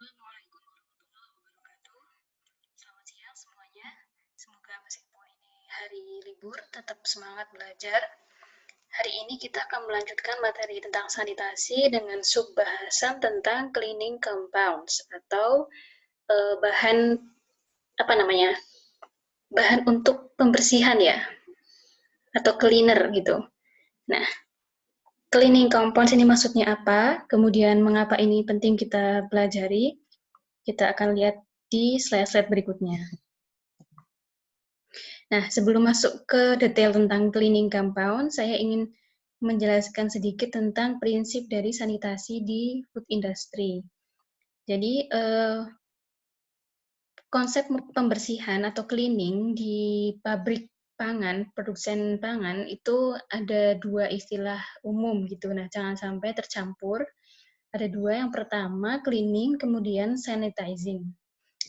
Assalamualaikum warahmatullahi wabarakatuh. Selamat siang semuanya. Semoga meskipun ini hari libur, tetap semangat belajar. Hari ini kita akan melanjutkan materi tentang sanitasi dengan sub-bahasan tentang cleaning compounds atau bahan bahan untuk pembersihan ya, atau cleaner gitu. Nah, cleaning compounds ini maksudnya apa? Kemudian mengapa ini penting kita pelajari? Kita akan lihat di slide-slide berikutnya. Nah, sebelum masuk ke detail tentang cleaning compound, saya ingin menjelaskan sedikit tentang prinsip dari sanitasi di food industry. Jadi, konsep pembersihan atau cleaning di pabrik pangan, produsen pangan, itu ada dua istilah umum gitu. Nah, jangan sampai tercampur. Ada dua, yang pertama cleaning, kemudian sanitizing.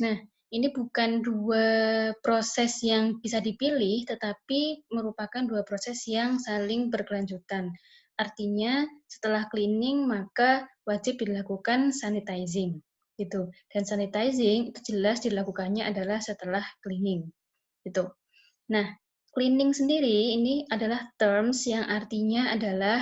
Nah, ini bukan dua proses yang bisa dipilih, tetapi merupakan dua proses yang saling berkelanjutan. Artinya, setelah cleaning, maka wajib dilakukan sanitizing. Gitu. Dan sanitizing itu jelas dilakukannya adalah setelah cleaning. Gitu. Nah, cleaning sendiri ini adalah terms yang artinya adalah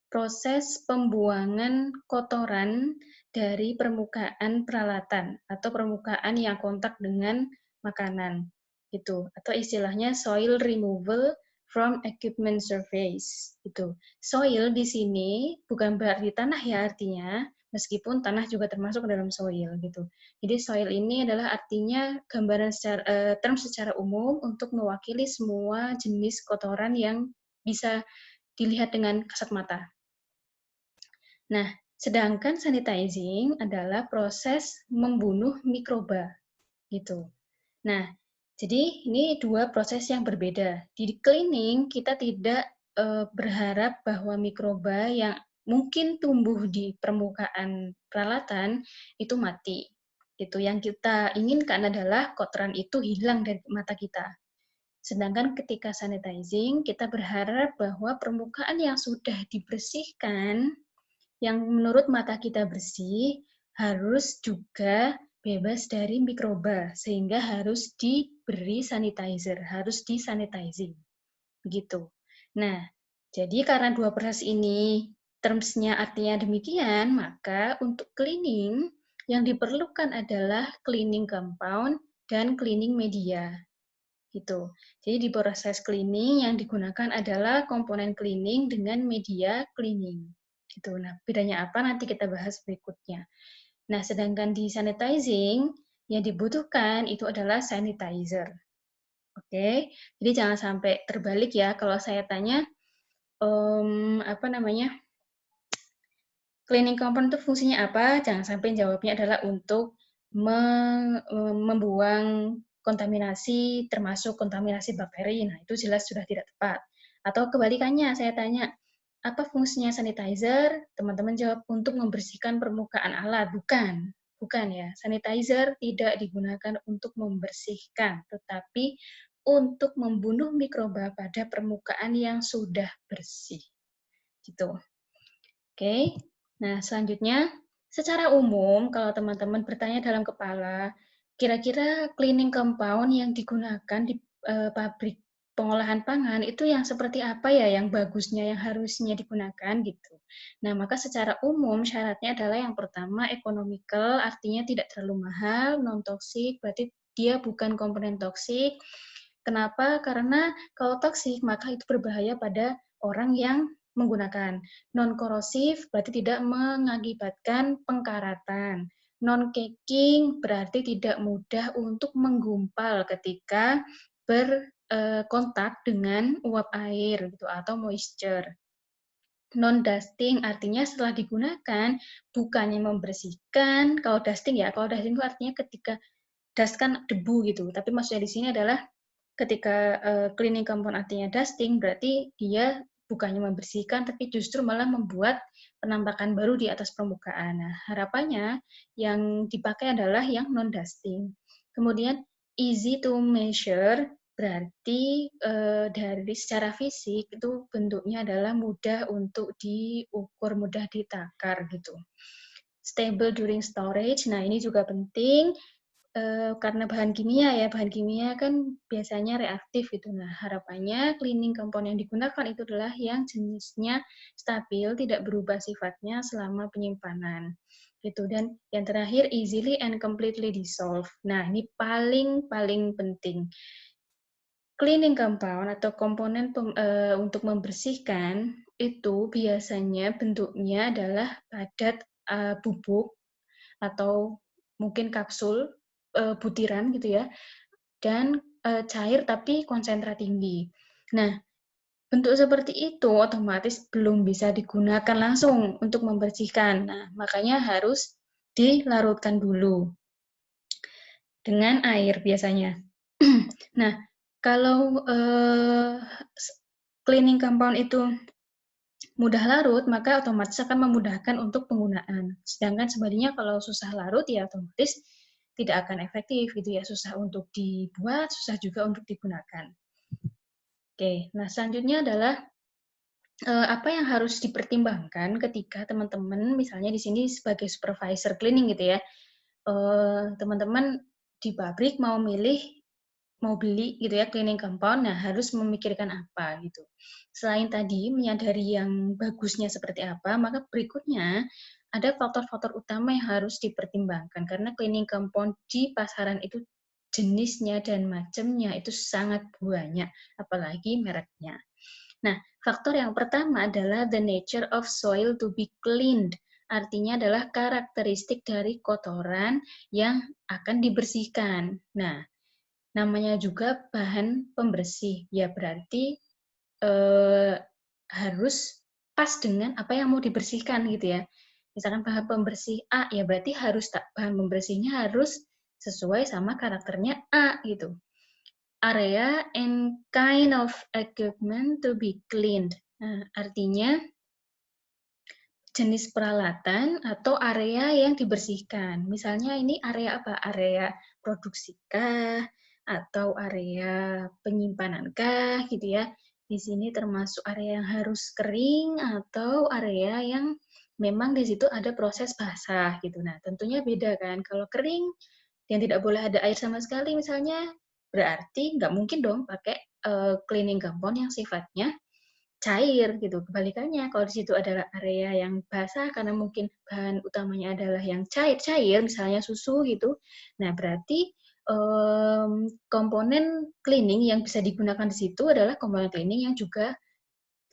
proses pembuangan kotoran dari permukaan peralatan atau permukaan yang kontak dengan makanan gitu, atau istilahnya soil removal from equipment surface gitu. Soil di sini bukan berarti tanah ya artinya, meskipun tanah juga termasuk dalam soil gitu. Jadi soil ini adalah artinya gambaran term secara umum untuk mewakili semua jenis kotoran yang bisa dilihat dengan kasat mata. Nah, sedangkan sanitizing adalah proses membunuh mikroba, gitu. Nah, jadi ini dua proses yang berbeda. Di cleaning kita tidak berharap bahwa mikroba yang mungkin tumbuh di permukaan peralatan itu mati. Itu yang kita inginkan adalah kotoran itu hilang dari mata kita. Sedangkan ketika sanitizing, kita berharap bahwa permukaan yang sudah dibersihkan yang menurut mata kita bersih harus juga bebas dari mikroba, sehingga harus diberi sanitizer, harus disanitizing. Begitu. Nah, jadi karena dua proses ini terms-nya artinya demikian, maka untuk cleaning yang diperlukan adalah cleaning compound dan cleaning media. Gitu. Jadi di proses cleaning yang digunakan adalah komponen cleaning dengan media cleaning. Gitu. Nah, bedanya apa nanti kita bahas berikutnya. Nah, sedangkan di sanitizing yang dibutuhkan itu adalah sanitizer. Oke, jadi jangan sampai terbalik ya kalau saya tanya cleaning compound itu fungsinya apa? Jangan sampai jawabnya adalah untuk membuang kontaminasi, termasuk kontaminasi bakteri. Nah, itu jelas sudah tidak tepat. Atau kebalikannya, saya tanya, apa fungsinya sanitizer? Teman-teman jawab untuk membersihkan permukaan alat. Bukan, bukan ya. Sanitizer tidak digunakan untuk membersihkan, tetapi untuk membunuh mikroba pada permukaan yang sudah bersih. Gitu. Oke. Nah, selanjutnya, secara umum, kalau teman-teman bertanya dalam kepala, kira-kira cleaning compound yang digunakan di pabrik pengolahan pangan itu yang seperti apa ya yang bagusnya, yang harusnya digunakan gitu. Nah, maka secara umum syaratnya adalah yang pertama economical, artinya tidak terlalu mahal, non-toxic, berarti dia bukan komponen toksik. Kenapa? Karena kalau toksik, maka itu berbahaya pada orang yang menggunakan. Non-korosif berarti tidak mengakibatkan pengkaratan. Non-caking berarti tidak mudah untuk menggumpal ketika berkontak dengan uap air gitu atau moisture. Non-dusting artinya setelah digunakan bukannya membersihkan. Kalau dusting ya, kalau dusting itu artinya ketika dust kan debu gitu. Tapi maksudnya di sini adalah ketika cleaning compound artinya dusting, berarti dia bukannya membersihkan, tapi justru malah membuat penampakan baru di atas permukaan. Nah, harapannya yang dipakai adalah yang non-dusting. Kemudian easy to measure, berarti dari secara fisik itu bentuknya adalah mudah untuk diukur, mudah ditakar gitu. stable during storage. Nah, ini juga penting karena bahan kimia kan biasanya reaktif gitu. Nah, harapannya cleaning compound yang digunakan itu adalah yang jenisnya stabil, tidak berubah sifatnya selama penyimpanan. Gitu. Dan yang terakhir, easily and completely dissolve. Nah, ini paling penting. Cleaning compound atau komponen untuk membersihkan itu biasanya bentuknya adalah padat bubuk atau mungkin kapsul butiran gitu ya, dan cair tapi konsentrat tinggi. Nah, bentuk seperti itu otomatis belum bisa digunakan langsung untuk membersihkan. Nah, makanya harus dilarutkan dulu dengan air biasanya. Nah, kalau cleaning compound itu mudah larut, maka otomatis akan memudahkan untuk penggunaan. Sedangkan sebaliknya kalau susah larut, ya otomatis tidak akan efektif gitu ya, susah untuk dibuat, susah juga untuk digunakan. Oke, nah selanjutnya adalah apa yang harus dipertimbangkan ketika teman-teman misalnya di sini sebagai supervisor cleaning gitu ya, teman-teman di pabrik mau beli gitu ya cleaning compound, nah harus memikirkan apa gitu. Selain tadi menyadari yang bagusnya seperti apa, maka berikutnya ada faktor-faktor utama yang harus dipertimbangkan karena cleaning compound di pasaran itu jenisnya dan macamnya itu sangat banyak, apalagi mereknya. Nah, faktor yang pertama adalah the nature of soil to be cleaned. Artinya adalah karakteristik dari kotoran yang akan dibersihkan. Nah, namanya juga bahan pembersih, ya berarti harus pas dengan apa yang mau dibersihkan gitu ya. Misalkan bahan pembersih A, ya berarti bahan pembersihnya harus sesuai sama karakternya A gitu. Area and kind of equipment to be cleaned. Nah, artinya jenis peralatan atau area yang dibersihkan. Misalnya ini area apa? Area produksi kah? Atau area penyimpanan kah? Gitu ya. Di sini termasuk area yang harus kering atau area yang memang di situ ada proses basah gitu. Nah, tentunya beda kan. Kalau kering yang tidak boleh ada air sama sekali misalnya, berarti nggak mungkin dong pakai cleaning compound yang sifatnya cair gitu. Kebalikannya, kalau di situ adalah area yang basah karena mungkin bahan utamanya adalah yang cair-cair, misalnya susu gitu. Nah, berarti komponen cleaning yang bisa digunakan di situ adalah komponen cleaning yang juga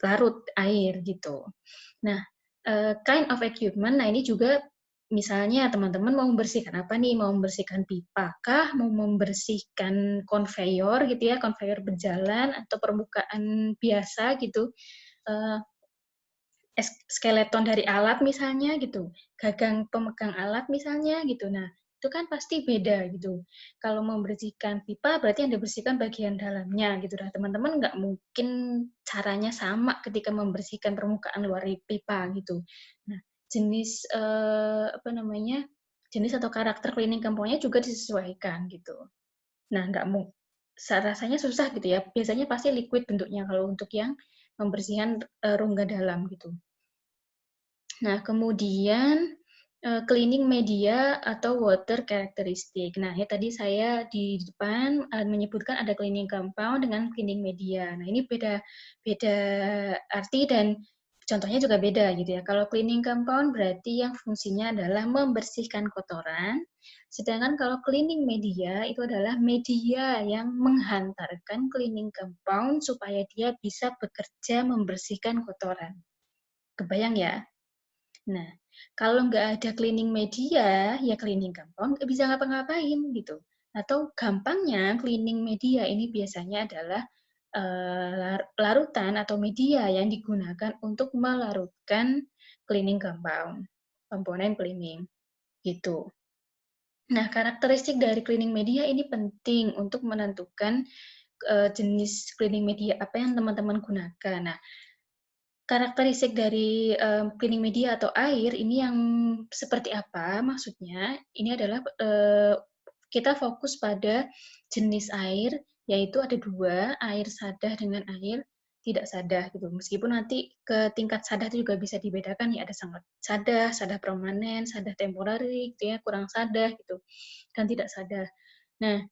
larut air gitu. Nah, kind of equipment, nah ini juga misalnya teman-teman mau membersihkan apa nih? Mau membersihkan pipa kah? Mau membersihkan konveyor gitu ya, konveyor berjalan atau permukaan biasa gitu. Uh, skeleton dari alat misalnya gitu, gagang pemegang alat misalnya gitu. Nah, itu kan pasti beda gitu. Kalau membersihkan pipa berarti yang dibersihkan bagian dalamnya gitu. Nah, teman-teman nggak mungkin caranya sama ketika membersihkan permukaan luar pipa gitu. Nah, jenis jenis atau karakter cleaning compound-nya juga disesuaikan gitu. Nah, nggak mau rasanya susah gitu ya. Biasanya pasti liquid bentuknya kalau untuk yang membersihkan rongga dalam gitu. Nah, kemudian cleaning media atau water characteristic. Nah, ya tadi saya di depan menyebutkan ada cleaning compound dengan cleaning media. Nah, ini beda arti dan contohnya juga beda gitu ya. Kalau cleaning compound berarti yang fungsinya adalah membersihkan kotoran, sedangkan kalau cleaning media itu adalah media yang menghantarkan cleaning compound supaya dia bisa bekerja membersihkan kotoran. Kebayang ya? Nah, kalau nggak ada cleaning media, ya cleaning compound nggak bisa ngapa-ngapain gitu. Atau gampangnya cleaning media ini biasanya adalah larutan atau media yang digunakan untuk melarutkan cleaning compound, komponen cleaning gitu. Nah, karakteristik dari cleaning media ini penting untuk menentukan jenis cleaning media apa yang teman-teman gunakan. Nah, karakteristik dari cleaning media atau air ini yang seperti apa maksudnya? Ini adalah kita fokus pada jenis air, yaitu ada dua, air sadah dengan air tidak sadah gitu. Meskipun nanti ke tingkat sadah itu juga bisa dibedakan ya, ada sangat sadah, sadah permanen, sadah temporary gitu ya, kurang sadah gitu, dan tidak sadah. Nah,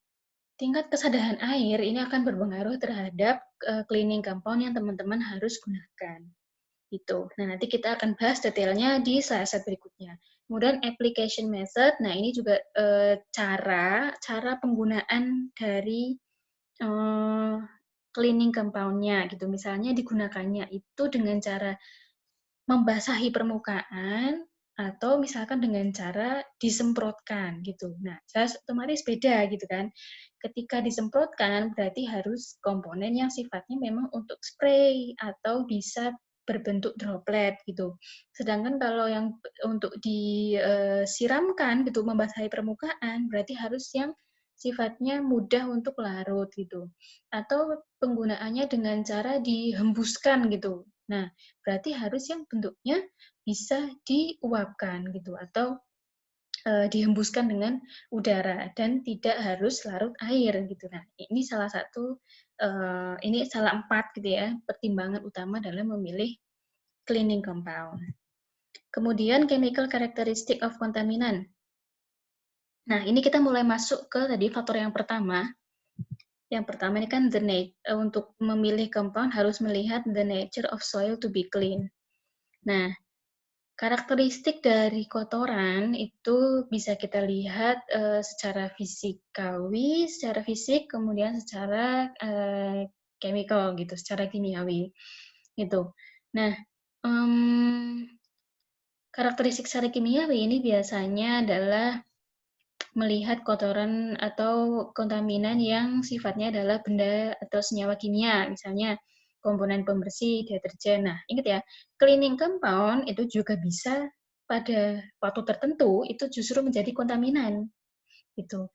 tingkat kesadahan air ini akan berpengaruh terhadap cleaning compound yang teman-teman harus gunakan. Gitu. Nah, nanti kita akan bahas detailnya di slide berikutnya. Kemudian application method, nah ini juga cara penggunaan dari cleaning compound-nya gitu. Misalnya digunakannya itu dengan cara membasahi permukaan atau misalkan dengan cara disemprotkan gitu. Nah, jelas otomatis beda gitu kan. Ketika disemprotkan berarti harus komponen yang sifatnya memang untuk spray atau bisa berbentuk droplet gitu. Sedangkan kalau yang untuk disiramkan gitu membasahi permukaan berarti harus yang sifatnya mudah untuk larut gitu. Atau penggunaannya dengan cara dihembuskan gitu. Nah, berarti harus yang bentuknya bisa diuapkan gitu atau dihembuskan dengan udara dan tidak harus larut air gitu. Nah, ini salah satu ini salah 4 gitu ya, pertimbangan utama dalam memilih cleaning compound. Kemudian chemical characteristic of contaminant. Nah, ini kita mulai masuk ke tadi faktor yang pertama. Yang pertama ini kan untuk memilih compound harus melihat the nature of soil to be clean. Nah, karakteristik dari kotoran itu bisa kita lihat secara fisikawi, secara fisik, kemudian secara chemical gitu, secara kimiawi gitu. Nah, karakteristik secara kimiawi ini biasanya adalah melihat kotoran atau kontaminan yang sifatnya adalah benda atau senyawa kimia, misalnya komponen pembersih, deterjen. Nah, ingat ya, cleaning compound itu juga bisa pada waktu tertentu itu justru menjadi kontaminan. Gitu.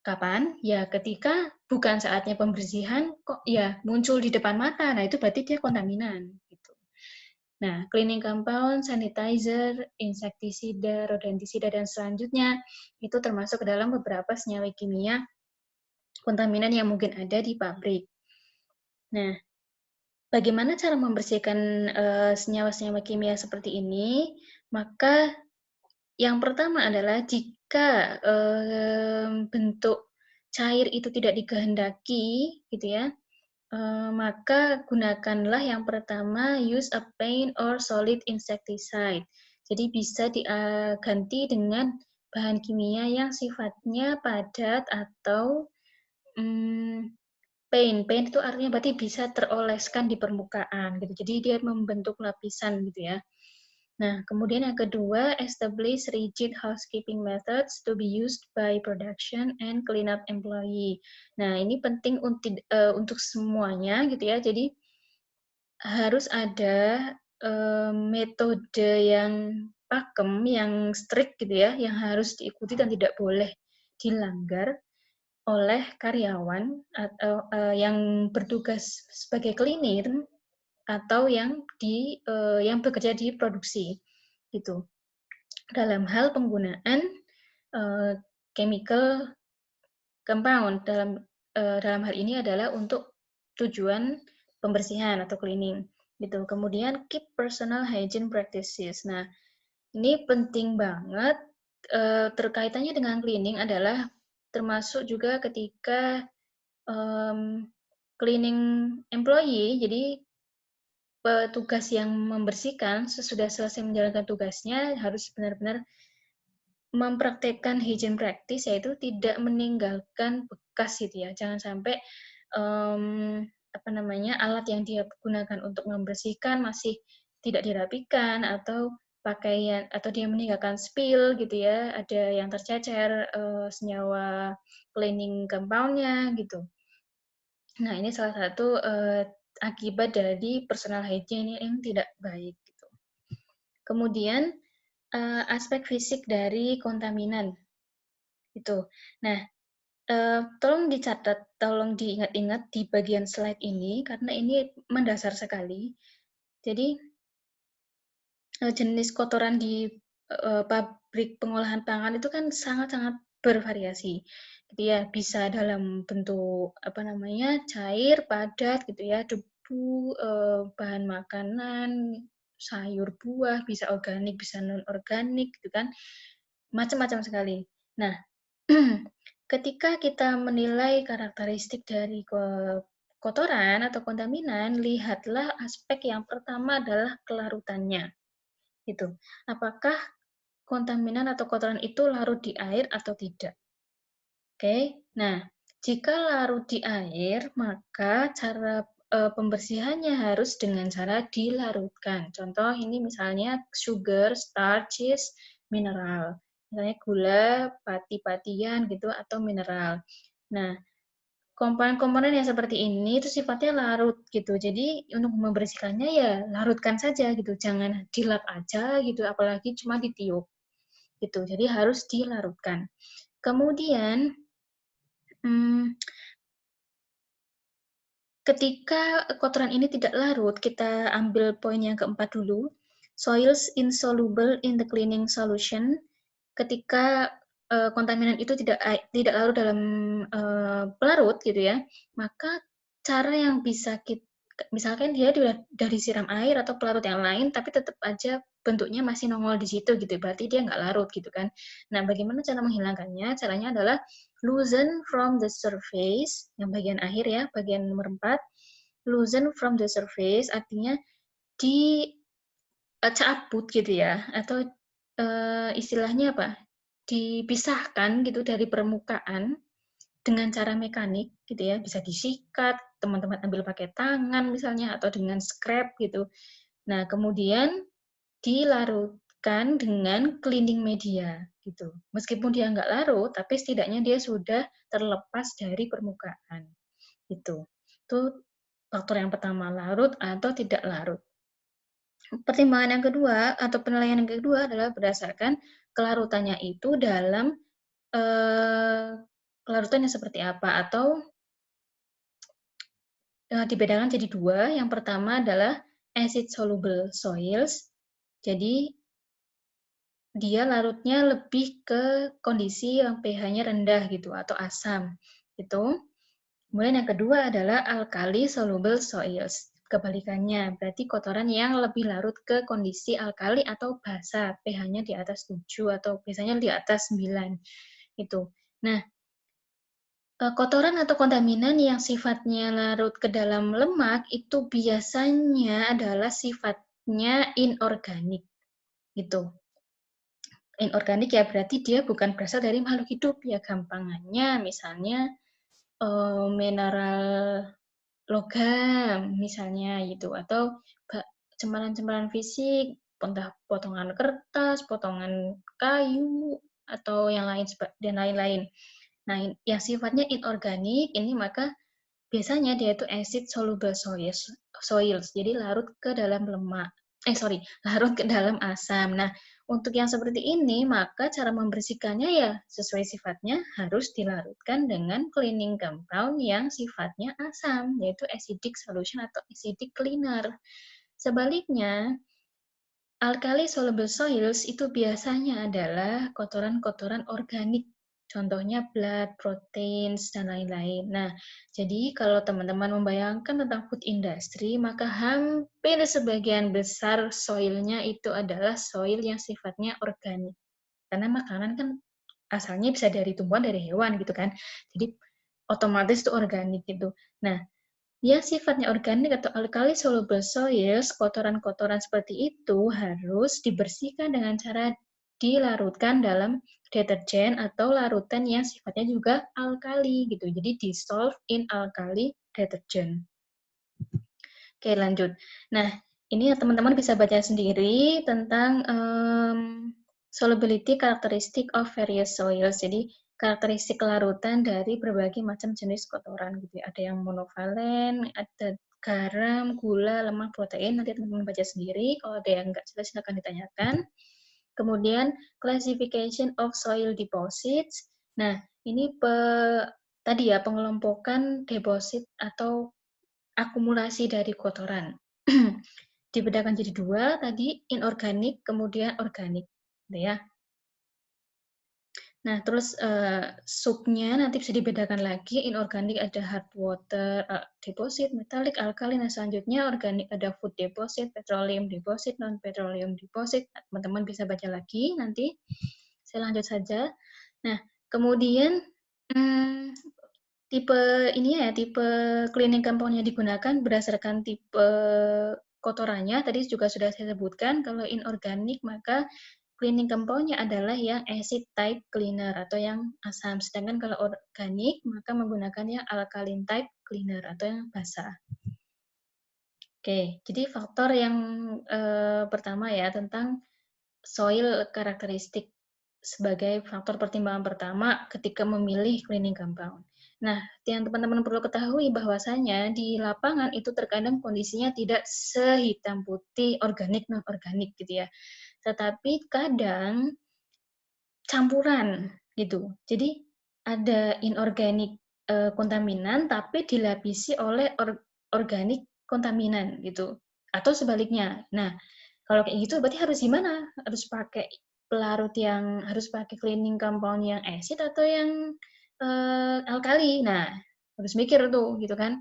Kapan? Ya ketika bukan saatnya pembersihan kok ya muncul di depan mata. Nah, itu berarti dia kontaminan gitu. Nah, cleaning compound, sanitizer, insektisida, rodentisida, dan selanjutnya itu termasuk ke dalam beberapa senyawa kimia kontaminan yang mungkin ada di pabrik. Nah, bagaimana cara membersihkan senyawa-senyawa kimia seperti ini? Maka yang pertama adalah jika bentuk cair itu tidak dikehendaki, gitu ya, maka gunakanlah yang pertama use a paint or solid insecticide. Jadi bisa diganti dengan bahan kimia yang sifatnya padat atau paint. Paint itu artinya berarti bisa teroleskan di permukaan gitu. Jadi dia membentuk lapisan gitu ya. Nah, kemudian yang kedua, establish rigid housekeeping methods to be used by production and cleanup employee. Nah, ini penting untuk semuanya gitu ya. Jadi harus ada metode yang pakem, yang strict gitu ya, yang harus diikuti dan tidak boleh dilanggar oleh karyawan atau yang bertugas sebagai cleaner atau yang bekerja di produksi gitu. Dalam hal penggunaan chemical compound dalam hal ini adalah untuk tujuan pembersihan atau cleaning gitu. Kemudian keep personal hygiene practices. Nah, ini penting banget terkaitannya dengan cleaning adalah termasuk juga ketika cleaning employee. Jadi petugas yang membersihkan sesudah selesai menjalankan tugasnya harus benar-benar mempraktekkan hygiene practice, yaitu tidak meninggalkan bekas gitu ya. Jangan sampai alat yang dia gunakan untuk membersihkan masih tidak dirapikan atau pakaian atau dia meninggalkan spill gitu ya, ada yang tercecer senyawa cleaning compound-nya gitu. Nah, ini salah satu akibat dari personal hygiene yang tidak baik gitu. Kemudian aspek fisik dari kontaminan itu. Nah, tolong dicatat, tolong diingat-ingat di bagian slide ini karena ini mendasar sekali. Jadi jenis kotoran di pabrik pengolahan pangan itu kan sangat-sangat bervariasi. Gitu ya, bisa dalam bentuk cair, padat gitu ya, terigu, bahan makanan, sayur, buah, bisa organik, bisa non-organik, gitu kan. Macam-macam sekali. Nah, ketika kita menilai karakteristik dari kotoran atau kontaminan, lihatlah aspek yang pertama adalah kelarutannya. Gitu. Apakah kontaminan atau kotoran itu larut di air atau tidak? Oke. Nah, jika larut di air, maka cara pembersihannya harus dengan cara dilarutkan. Contoh ini misalnya sugar, starch, yeast, mineral. Misalnya gula, pati-patian gitu atau mineral. Nah, komponen-komponen yang seperti ini itu sifatnya larut gitu. Jadi untuk membersihkannya ya larutkan saja gitu. Jangan dilap aja gitu, apalagi cuma ditiup gitu. Jadi harus dilarutkan. Kemudian ketika kotoran ini tidak larut, kita ambil poin yang keempat dulu. Soils insoluble in the cleaning solution. Ketika kontaminan itu tidak larut dalam pelarut gitu ya, maka cara yang bisa kita, misalkan dia dari siram air atau pelarut yang lain, tapi tetap aja bentuknya masih nongol di situ gitu, berarti dia nggak larut gitu kan. Nah, bagaimana cara menghilangkannya? Caranya adalah loosen from the surface, yang bagian akhir ya, bagian nomor 4. Loosen from the surface artinya dicabut gitu ya, atau istilahnya apa? Dipisahkan gitu dari permukaan dengan cara mekanik gitu ya, bisa disikat, teman-teman ambil pakai tangan misalnya atau dengan scrap gitu. Nah, kemudian dilarutkan dengan cleaning media gitu. Meskipun dia nggak larut, tapi setidaknya dia sudah terlepas dari permukaan gitu. Itu faktor yang pertama, larut atau tidak larut. Pertimbangan yang kedua atau penilaian yang kedua adalah berdasarkan kelarutannya itu dalam kelarutannya seperti apa atau dibedakan jadi dua. Yang pertama adalah acid soluble soils. Jadi dia larutnya lebih ke kondisi yang pH-nya rendah gitu atau asam gitu. Kemudian yang kedua adalah alkali soluble soils. Kebalikannya, berarti kotoran yang lebih larut ke kondisi alkali atau basa, pH-nya di atas 7 atau biasanya di atas 9 gitu. Nah, kotoran atau kontaminan yang sifatnya larut ke dalam lemak itu biasanya adalah sifatnya inorganik gitu. Inorganik ya berarti dia bukan berasal dari makhluk hidup ya, gampangannya misalnya mineral logam misalnya gitu, atau cemaran-cemaran fisik, entah potongan kertas, potongan kayu, atau yang lain dan lain-lain. Nah, yang sifatnya inorganik ini maka biasanya dia itu acid soluble soils, jadi larut ke dalam lemak. Larut ke dalam asam. Nah, untuk yang seperti ini, maka cara membersihkannya ya sesuai sifatnya harus dilarutkan dengan cleaning compound yang sifatnya asam, yaitu acidic solution atau acidic cleaner. Sebaliknya, alkali soluble soils itu biasanya adalah kotoran-kotoran organik. Contohnya blood, proteins, dan lain-lain. Nah, jadi kalau teman-teman membayangkan tentang food industry, maka hampir sebagian besar soilnya itu adalah soil yang sifatnya organik. Karena makanan kan asalnya bisa dari tumbuhan, dari hewan gitu kan. Jadi otomatis itu organik gitu. Nah, yang sifatnya organik atau alkali soluble soils, kotoran-kotoran seperti itu harus dibersihkan dengan cara dilarutkan dalam deterjen atau larutan yang sifatnya juga alkali gitu. Jadi dissolve in alkali detergent. Oke, lanjut. Nah, ini teman-teman bisa baca sendiri tentang solubility characteristic of various soils. Jadi karakteristik kelarutan dari berbagai macam jenis kotoran gitu ya. Ada yang monovalen, ada garam, gula, lemak, protein. Nanti teman-teman baca sendiri. Kalau ada yang nggak jelas silakan ditanyakan. Kemudian classification of soil deposits. Nah, ini tadi ya pengelompokan deposit atau akumulasi dari kotoran. Dibedakan jadi dua tadi, inorganik kemudian organik, gitu ya. Nah, terus subnya nanti bisa dibedakan lagi, inorganik ada hard water deposit, metallic, alkali. Nah, selanjutnya organik ada food deposit, petroleum deposit, non petroleum deposit. Teman-teman bisa baca lagi nanti. Saya lanjut saja. Nah, kemudian tipe ini ya, tipe cleaning compound yang digunakan berdasarkan tipe kotorannya. Tadi juga sudah saya sebutkan, kalau inorganik maka cleaning compound-nya adalah yang acid type cleaner atau yang asam. Sedangkan kalau organik maka menggunakan yang alkaline type cleaner atau yang basah. Oke, jadi faktor yang pertama ya tentang soil karakteristik sebagai faktor pertimbangan pertama ketika memilih cleaning compound. Nah, yang teman-teman perlu ketahui bahwasanya di lapangan itu terkadang kondisinya tidak sehitam putih organik non organik gitu ya. Tetapi kadang campuran gitu. Jadi ada inorganik kontaminan tapi dilapisi oleh organik kontaminan gitu. Atau sebaliknya. Nah, kalau kayak gitu berarti harus gimana? Harus pakai pelarut yang harus pakai cleaning compound yang acid atau yang alkali. Nah, harus mikir tuh gitu kan.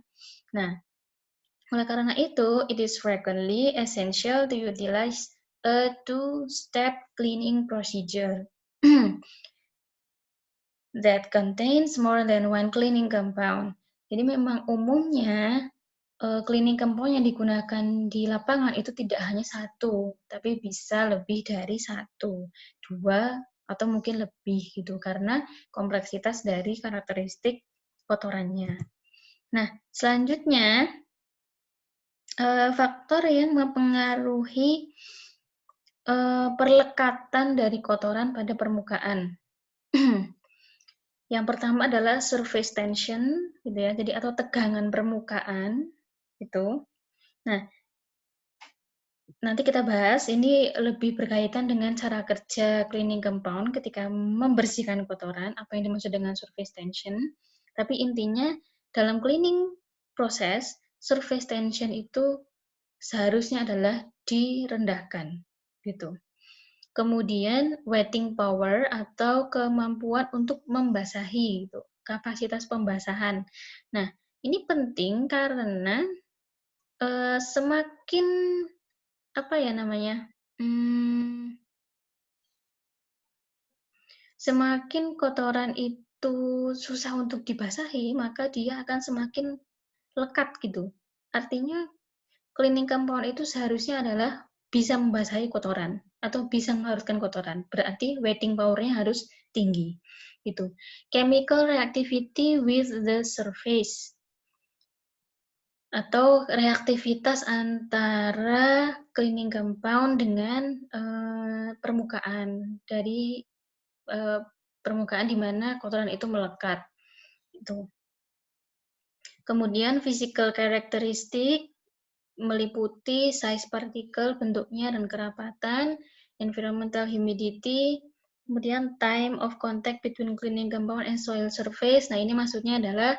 Nah, oleh karena itu, it is frequently essential to utilize a two-step cleaning procedure that contains more than one cleaning compound. Jadi memang umumnya cleaning compound yang digunakan di lapangan itu tidak hanya satu, tapi bisa lebih dari satu, dua, atau mungkin lebih gitu, karena kompleksitas dari karakteristik kotorannya. Nah, selanjutnya, faktor yang mempengaruhi perlekatan dari kotoran pada permukaan. Yang pertama adalah surface tension, gitu ya, jadi atau tegangan permukaan, gitu. Nah, nanti kita bahas, ini lebih berkaitan dengan cara kerja cleaning compound ketika membersihkan kotoran, apa yang dimaksud dengan surface tension. Tapi intinya, dalam cleaning proses, surface tension itu seharusnya adalah direndahkan, gitu. Kemudian wetting power atau kemampuan untuk membasahi, gitu. Kapasitas pembasahan. Nah, ini penting karena semakin apa ya namanya? Semakin kotoran itu susah untuk dibasahi, maka dia akan semakin lekat gitu. Artinya cleaning compound itu seharusnya adalah bisa membasahi kotoran atau bisa mengharuskan kotoran. Berarti wetting power-nya harus tinggi. Gitu. Chemical reactivity with the surface atau reaktivitas antara cleaning compound dengan permukaan dari permukaan di mana kotoran itu melekat. Itu. Kemudian physical characteristic meliputi size partikel, bentuknya dan kerapatan, environmental humidity, kemudian time of contact between cleaning compound and soil surface. Nah, ini maksudnya adalah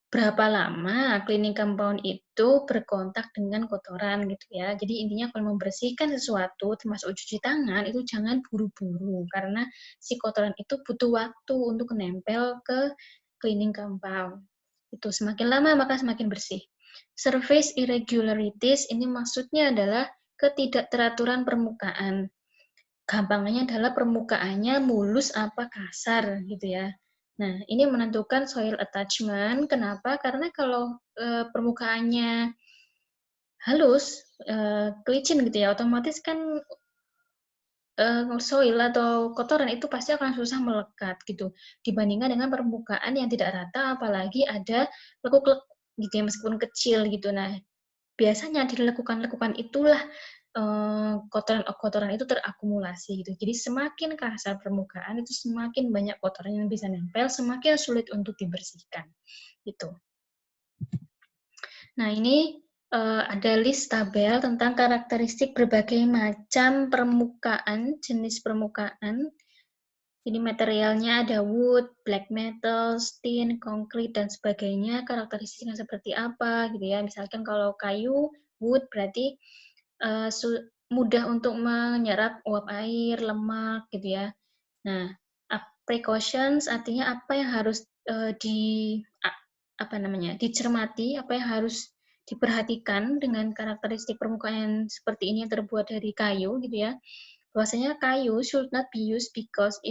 berapa lama cleaning compound itu berkontak dengan kotoran gitu ya. Jadi intinya kalau membersihkan sesuatu termasuk cuci tangan itu jangan buru-buru karena si kotoran itu butuh waktu untuk menempel ke cleaning compound. Itu semakin lama maka semakin bersih. Surface irregularities ini maksudnya adalah ketidakteraturan permukaan. Gampangnya adalah permukaannya mulus apa kasar gitu ya. Nah, ini menentukan soil attachment. Kenapa? Karena kalau permukaannya halus, licin gitu ya, otomatis kan soil atau kotoran itu pasti akan susah melekat gitu. Dibandingkan dengan permukaan yang tidak rata, apalagi ada lekuk-lekuk gitu ya, meskipun kecil gitu. Nah, biasanya di lekukan-lekukan itulah kotoran-kotoran itu terakumulasi gitu. Jadi semakin kasar permukaan itu semakin banyak kotoran yang bisa nempel, semakin sulit untuk dibersihkan. Gitu. Nah, ini ada list tabel tentang karakteristik berbagai macam permukaan, jenis permukaan. Jadi materialnya ada wood, black metal, tin, konkrit, dan sebagainya. Karakteristiknya seperti apa gitu ya. Misalkan kalau kayu, wood berarti mudah untuk menyerap uap air, lemak gitu ya. Nah, precautions artinya apa yang harus dicermati, apa yang harus diperhatikan dengan karakteristik permukaan yang seperti ini yang terbuat dari kayu gitu ya. Bahwasanya kayu should not be used because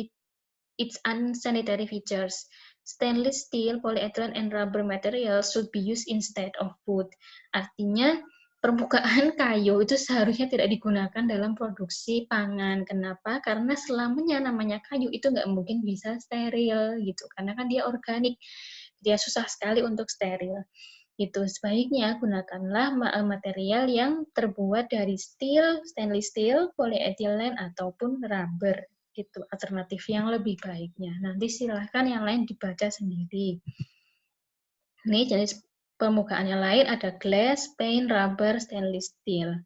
its unsanitary features. Stainless steel, polyethylene, and rubber materials should be used instead of wood. Artinya, permukaan kayu itu seharusnya tidak digunakan dalam produksi pangan. Kenapa? Karena selamanya namanya kayu itu nggak mungkin bisa steril gitu. Karena kan dia organik, dia susah sekali untuk steril. Itu sebaiknya gunakanlah material yang terbuat dari steel, stainless steel, polyethylene ataupun rubber. Itu alternatif yang lebih baiknya. Nanti silahkan yang lain dibaca sendiri. Ini jenis permukaan yang lain ada glass, paint, rubber, stainless steel.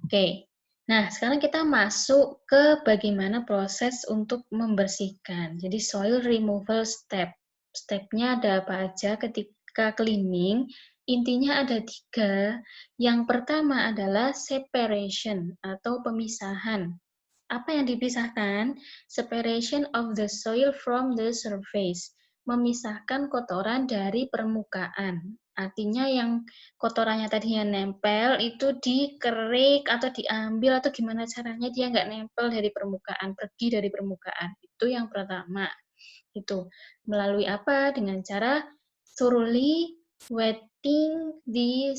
Oke. Nah, sekarang kita masuk ke bagaimana proses untuk membersihkan. Jadi soil removal step. Stepnya ada apa aja ketika cleaning? Intinya ada 3. Yang pertama adalah separation atau pemisahan. Apa yang dipisahkan? Separation of the soil from the surface. Memisahkan kotoran dari permukaan. Artinya yang kotorannya tadinya nempel itu dikerik atau diambil atau gimana caranya dia nggak nempel dari permukaan, pergi dari permukaan. Itu yang pertama. Itu melalui apa? Dengan cara thoroughly wetting the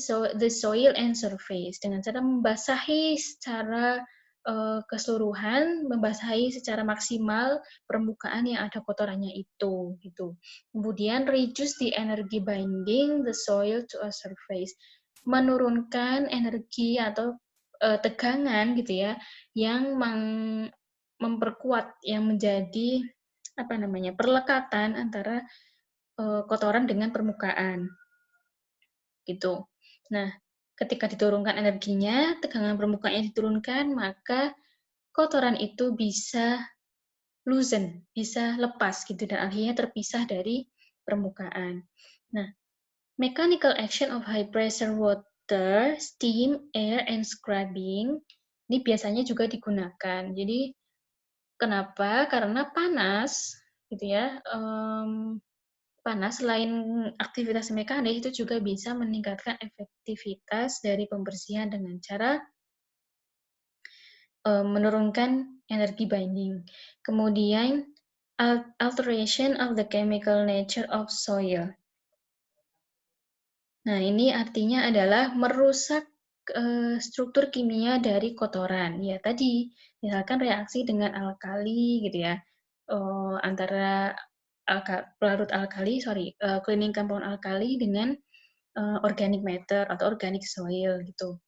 soil and surface. Dengan cara membasahi secara keseluruhan, membasahi secara maksimal permukaan yang ada kotorannya itu gitu. Kemudian reduce the energy binding the soil to a surface. Menurunkan energi atau tegangan gitu ya yang memperkuat yang menjadi perlekatan antara kotoran dengan permukaan gitu. Nah, ketika diturunkan energinya, tegangan permukaannya diturunkan, maka kotoran itu bisa loosen, bisa lepas gitu dan akhirnya terpisah dari permukaan. Nah, mechanical action of high pressure water, steam, air, and scrubbing ini biasanya juga digunakan. Jadi kenapa? Karena panas gitu ya. Panas selain aktivitas mekanis itu juga bisa meningkatkan efektivitas dari pembersihan dengan cara menurunkan energi binding. Kemudian alteration of the chemical nature of soil. Nah, ini artinya adalah merusak struktur kimia dari kotoran. Ya, tadi misalkan reaksi dengan alkali gitu ya. Antara pelarut alkali, cleaning compound alkali dengan organic matter atau organic soil gitu.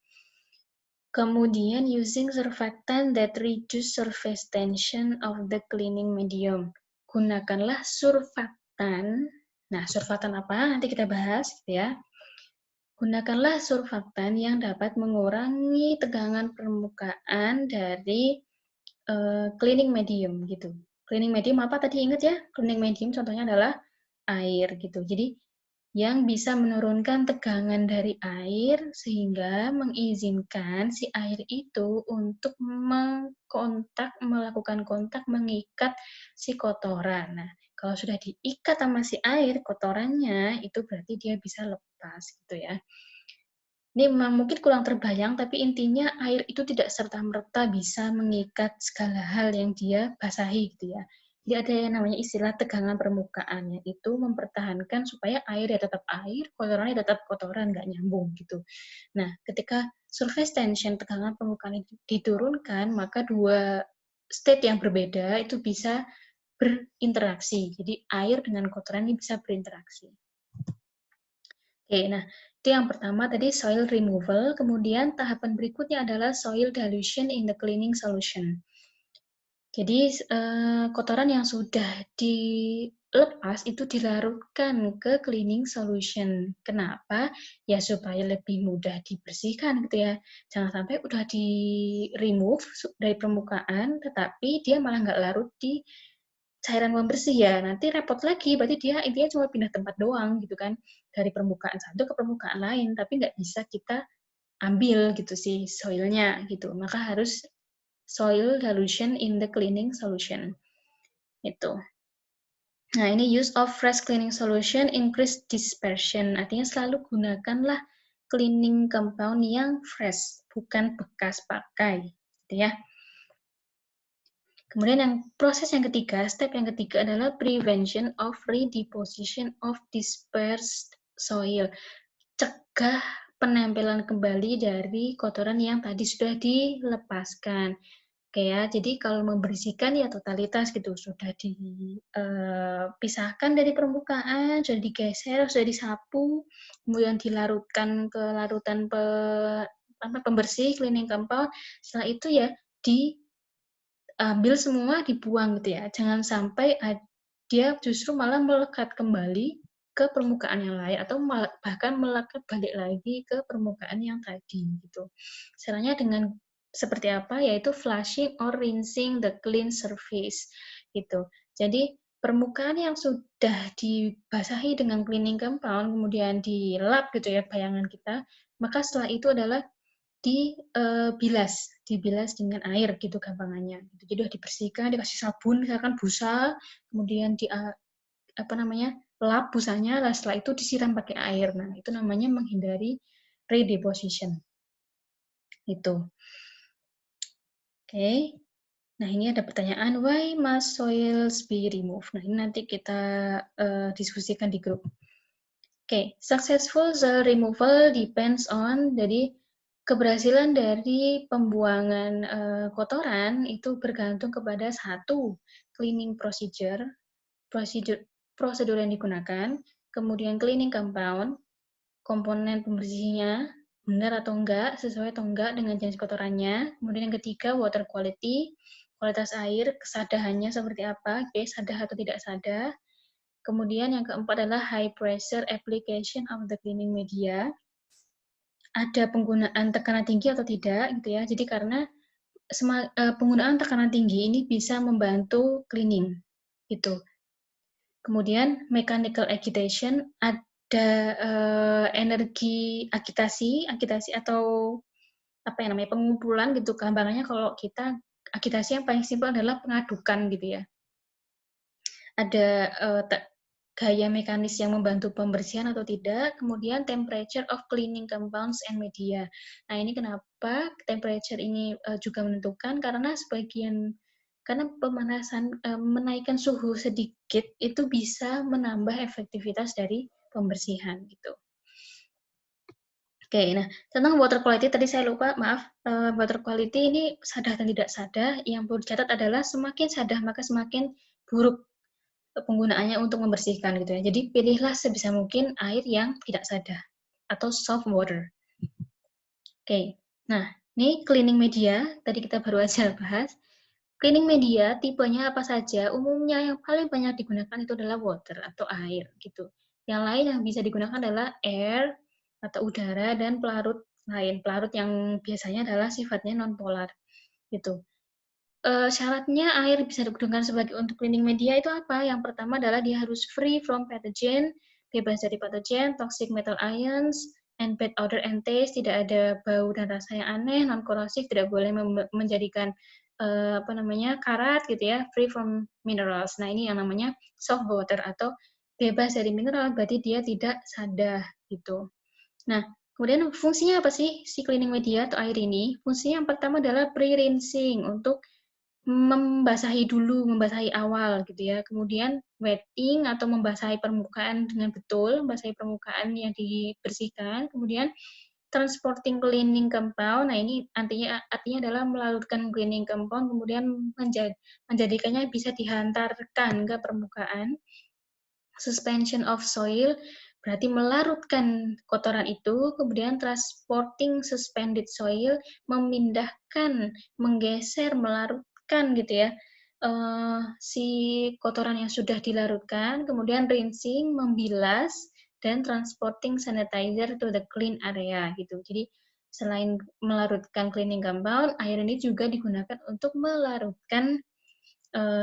Kemudian using surfactant that reduce surface tension of the cleaning medium. Gunakanlah surfaktan. Nah, surfaktan apa? Nanti kita bahas gitu ya. Gunakanlah surfaktan yang dapat mengurangi tegangan permukaan dari cleaning medium gitu. Cleaning medium apa tadi ingat ya? Cleaning medium contohnya adalah air gitu. Jadi yang bisa menurunkan tegangan dari air sehingga mengizinkan si air itu untuk melakukan kontak, mengikat si kotoran. Nah, kalau sudah diikat sama si air, kotorannya itu berarti dia bisa lepas gitu ya. Ini memang mungkin kurang terbayang, tapi intinya air itu tidak serta-merta bisa mengikat segala hal yang dia basahi gitu ya. Jadi ada yang namanya istilah tegangan permukaan, yang itu mempertahankan supaya air ya tetap air, kotorannya tetap kotoran, nggak nyambung gitu. Nah, ketika surface tension, tegangan permukaan itu diturunkan, maka dua state yang berbeda itu bisa berinteraksi. Jadi air dengan kotoran ini bisa berinteraksi. Oke, nah itu yang pertama tadi soil removal, kemudian tahapan berikutnya adalah soil dilution in the cleaning solution. Jadi kotoran yang sudah dilepas itu dilarutkan ke cleaning solution. Kenapa? Ya supaya lebih mudah dibersihkan gitu ya. Jangan sampai udah di remove dari permukaan, tetapi dia malah nggak larut di cairan pembersih ya. Nanti repot lagi, berarti dia intinya cuma pindah tempat doang gitu kan. Dari permukaan satu ke permukaan lain, tapi nggak bisa kita ambil gitu sih soilnya gitu. Maka harus soil dilution in the cleaning solution. Itu. Nah, ini use of fresh cleaning solution increase dispersion. Artinya selalu gunakanlah cleaning compound yang fresh, bukan bekas pakai, gitu ya. Kemudian proses yang ketiga, step yang ketiga adalah prevention of redeposition of dispersed soil. Cegah penempelan kembali dari kotoran yang tadi sudah dilepaskan. Oke ya, jadi kalau membersihkan ya totalitas gitu, sudah dipisahkan dari permukaan, sudah digeser, sudah disapu, kemudian dilarutkan ke larutan pembersih cleaning compound. Setelah itu ya diambil semua, dibuang gitu ya. Jangan sampai dia justru malah melekat kembali ke permukaan yang lain atau bahkan melekat balik lagi ke permukaan yang tadi gitu. Caranya dengan seperti apa? Yaitu flushing or rinsing the clean surface gitu. Jadi permukaan yang sudah dibasahi dengan cleaning compound kemudian dilap gitu ya bayangan kita, maka setelah itu adalah dibilas dengan air gitu gampangannya. Jadi udah dibersihkan, dikasih sabun misalkan busa, kemudian lap busanya, lah setelah itu disiram pakai air. Nah, itu namanya menghindari redeposition. Itu. Oke. Nah, ini ada pertanyaan, why must soils be removed? Nah, ini nanti kita diskusikan di grup. Oke, successful soil removal depends on, jadi keberhasilan dari pembuangan kotoran itu bergantung kepada satu, cleaning prosedur yang digunakan, kemudian cleaning compound, komponen pembersihnya, benar atau enggak, sesuai atau enggak dengan jenis kotorannya. Kemudian yang ketiga, water quality, kualitas air, kesadahannya seperti apa, sadah atau tidak sadah. Kemudian yang keempat adalah high pressure application of the cleaning media. Ada penggunaan tekanan tinggi atau tidak, gitu ya. Jadi karena penggunaan tekanan tinggi ini bisa membantu cleaning, gitu. Kemudian mechanical agitation, ada energi agitasi atau apa yang namanya pengumpulan gitu. Gambarannya kalau kita agitasi yang paling simpel adalah pengadukan gitu ya. Ada gaya mekanis yang membantu pembersihan atau tidak, kemudian temperature of cleaning compounds and media. Nah, ini kenapa temperature ini juga menentukan, karena pemanasan, menaikkan suhu sedikit itu bisa menambah efektivitas dari pembersihan gitu. Oke, nah tentang water quality tadi saya lupa, maaf. Water quality ini sadah dan tidak sadah, yang perlu dicatat adalah semakin sadah maka semakin buruk penggunaannya untuk membersihkan gitu ya. Jadi pilihlah sebisa mungkin air yang tidak sadah atau soft water. Oke. Nah, ini cleaning media tadi kita baru aja bahas. Cleaning media tipenya apa saja? Umumnya yang paling banyak digunakan itu adalah water atau air gitu. Yang lain yang bisa digunakan adalah air atau udara dan pelarut lain. Pelarut yang biasanya adalah sifatnya non-polar gitu. Syaratnya air bisa digunakan sebagai untuk cleaning media itu apa? Yang pertama adalah dia harus free from pathogen, bebas dari patogen, toxic metal ions, and bad odor and taste, tidak ada bau dan rasa yang aneh, non korosif, tidak boleh menjadikan karat gitu ya, free from minerals. Nah, ini yang namanya soft water atau bebas dari mineral, berarti dia tidak sadah gitu. Nah, kemudian fungsinya apa sih si cleaning media atau air ini? Fungsinya yang pertama adalah pre-rinsing, untuk membasahi awal gitu ya. Kemudian wetting atau membasahi permukaan dengan betul, membasahi permukaan yang dibersihkan. Kemudian transporting cleaning compound. Nah, ini artinya adalah melarutkan cleaning compound kemudian menjadikannya bisa dihantarkan ke permukaan. Suspension of soil berarti melarutkan kotoran itu, kemudian transporting suspended soil, memindahkan, menggeser, melarutkan gitu ya, si kotoran yang sudah dilarutkan, kemudian rinsing, membilas, dan transporting sanitizer to the clean area gitu. Jadi selain melarutkan cleaning compound, air ini juga digunakan untuk melarutkan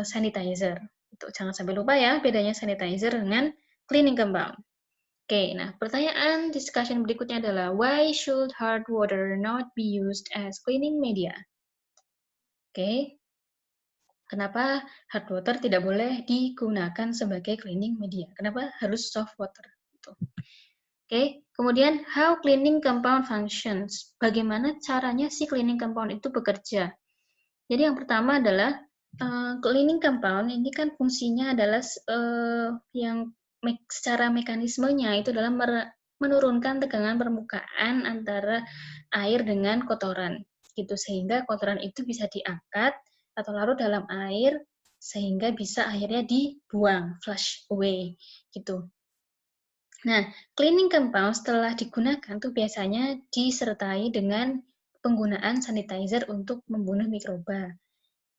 sanitizer. Itu jangan sampai lupa ya bedanya sanitizer dengan cleaning compound. Oke, nah pertanyaan discussion berikutnya adalah why should hard water not be used as cleaning media? Oke. Kenapa hard water tidak boleh digunakan sebagai cleaning media? Kenapa harus soft water? Gitu. Oke, kemudian how cleaning compound functions. Bagaimana caranya si cleaning compound itu bekerja? Jadi yang pertama adalah cleaning compound ini kan fungsinya adalah yang secara mekanismenya itu adalah menurunkan tegangan permukaan antara air dengan kotoran, gitu sehingga kotoran itu bisa diangkat atau larut dalam air sehingga bisa akhirnya dibuang, flush away, gitu. Nah, cleaning compound setelah digunakan tuh biasanya disertai dengan penggunaan sanitizer untuk membunuh mikroba.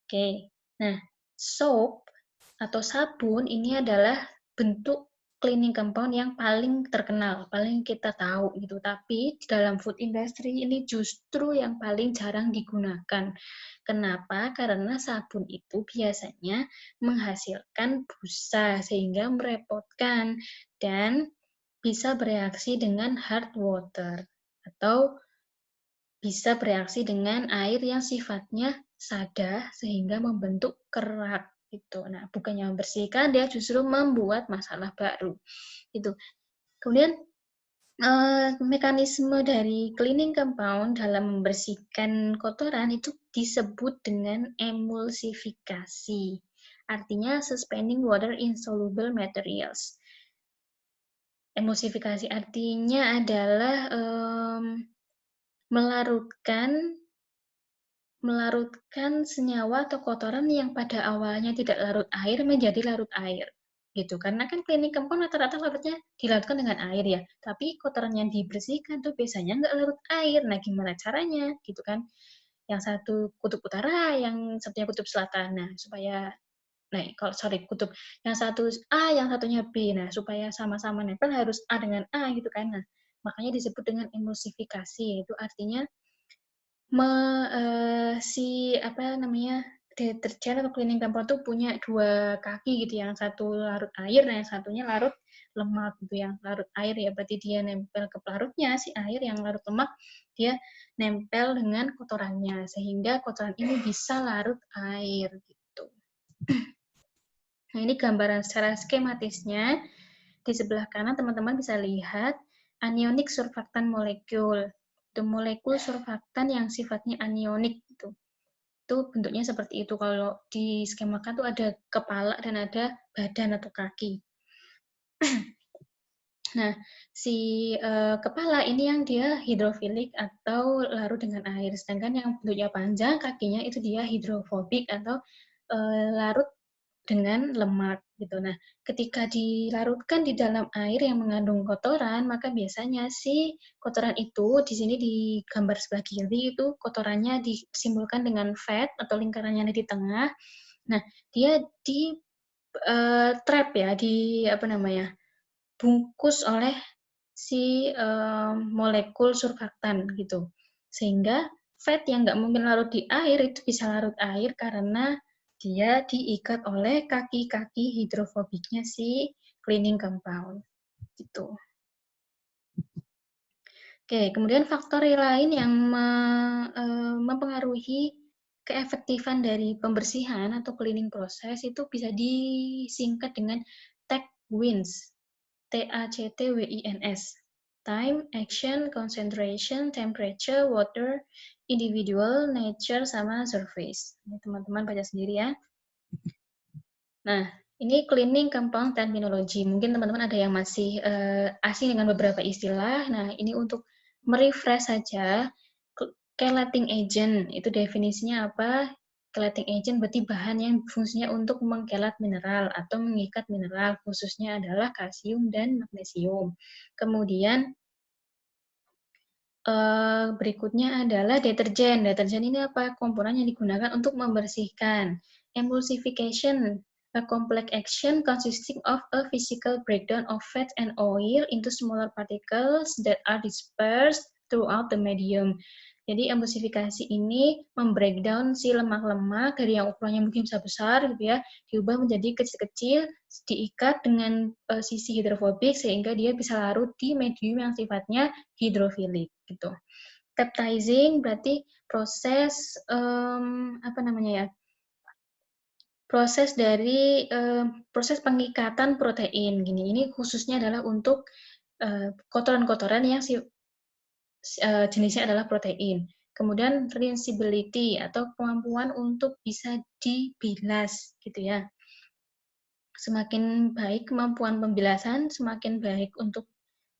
Oke, nah soap atau sabun ini adalah bentuk cleaning compound yang paling terkenal, paling kita tahu gitu. Tapi di dalam food industry ini justru yang paling jarang digunakan. Kenapa? Karena sabun itu biasanya menghasilkan busa sehingga merepotkan dan bisa bereaksi dengan hard water atau bisa bereaksi dengan air yang sifatnya sada sehingga membentuk kerak gitu. Nah, bukannya membersihkan, dia justru membuat masalah baru. Gitu. Kemudian mekanisme dari cleaning compound dalam membersihkan kotoran itu disebut dengan emulsifikasi. Artinya suspending water in soluble materials. Emulsifikasi artinya adalah melarutkan senyawa atau kotoran yang pada awalnya tidak larut air menjadi larut air. Gitu. Karena kan cleaning compound rata-rata larutnya dilarutkan dengan air ya. Tapi kotoran yang dibersihkan tuh biasanya nggak larut air. Nah, gimana caranya? Gitu kan. Yang satu kutub utara, yang satunya kutub selatan. Nah, supaya kutub yang satu A, yang satunya B. Nah, supaya sama-sama nempel harus A dengan A gitu kan. Nah, makanya disebut dengan emulsifikasi. Itu artinya deterjen atau cleaning compound tuh punya dua kaki gitu, yang satu larut air, nah yang satunya larut lemak gitu. Yang larut air ya berarti dia nempel ke pelarutnya, si air yang larut lemak dia nempel dengan kotorannya sehingga kotoran ini bisa larut air gitu. Nah, ini gambaran secara skematisnya. Di sebelah kanan teman-teman bisa lihat anionic surfaktan molekul. Itu molekul surfaktan yang sifatnya anionik gitu. Itu bentuknya seperti itu. Kalau di skemakan tuh ada kepala dan ada badan atau kaki. Nah, si kepala ini yang dia hidrofilik atau larut dengan air. Sedangkan yang bentuknya panjang, kakinya itu dia hidrofobik atau larut dengan lemak gitu. Nah, ketika dilarutkan di dalam air yang mengandung kotoran, maka biasanya si kotoran itu di sini di gambar sebelah kiri itu kotorannya disimbolkan dengan fat atau lingkarannya ada di tengah. Nah, dia di trap ya, bungkus oleh si molekul surfaktan gitu. Sehingga fat yang nggak mungkin larut di air itu bisa larut air karena dia diikat oleh kaki-kaki hidrofobiknya si cleaning compound gitu. Oke, kemudian faktor lain yang mempengaruhi keefektifan dari pembersihan atau cleaning proses itu bisa disingkat dengan TACWINS. TACTWINS. Time, action, concentration, temperature, water, individual, nature, sama surface. Ini teman-teman baca sendiri ya. Nah, ini cleaning compound terminology. Mungkin teman-teman ada yang masih asing dengan beberapa istilah. Nah, ini untuk merefresh saja. Chelating agent, itu definisinya apa? Chelating agent berarti bahan yang fungsinya untuk mengkelat mineral atau mengikat mineral, khususnya adalah kalsium dan magnesium. Kemudian berikutnya adalah deterjen. Deterjen ini apa? Komponen yang digunakan untuk membersihkan. Emulsification, a complex action consisting of a physical breakdown of fat and oil into smaller particles that are dispersed throughout the medium. Jadi emulsifikasi ini membreakdown si lemak-lemak dari yang ukurannya mungkin besar gitu ya, diubah menjadi kecil-kecil, diikat dengan sisi hidrofobik sehingga dia bisa larut di medium yang sifatnya hidrofilik gitu. Peptizing berarti proses proses dari proses pengikatan protein. Gini, ini khususnya adalah untuk kotoran-kotoran yang jenisnya adalah protein. Kemudian rinsability atau kemampuan untuk bisa dibilas, gitu ya. Semakin baik kemampuan pembilasan, semakin baik untuk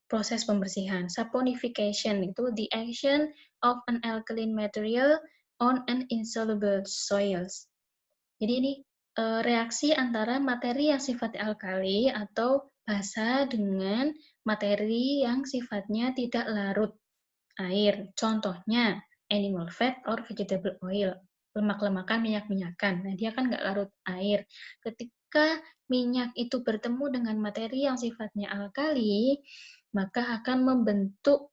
proses pembersihan. Saponification itu the action of an alkaline material on an insoluble soils. Jadi ini reaksi antara materi yang sifatnya alkali atau basa dengan materi yang sifatnya tidak larut air. Contohnya animal fat or vegetable oil, lemak-lemakan, minyak-minyakan. Nah, dia kan nggak larut air. Ketika minyak itu bertemu dengan materi yang sifatnya alkali, maka akan membentuk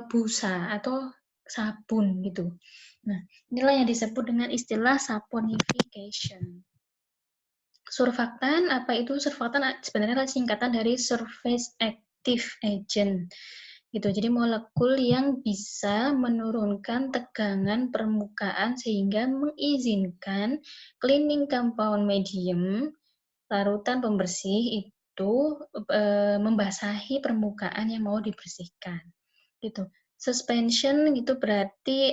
busa atau sabun gitu. Nah, inilah yang disebut dengan istilah saponification. Surfaktan, apa itu surfaktan? Sebenarnya adalah singkatan dari surface active agent. Gitu. Jadi molekul yang bisa menurunkan tegangan permukaan sehingga mengizinkan cleaning compound medium, larutan pembersih itu membasahi permukaan yang mau dibersihkan. Gitu. Suspension itu berarti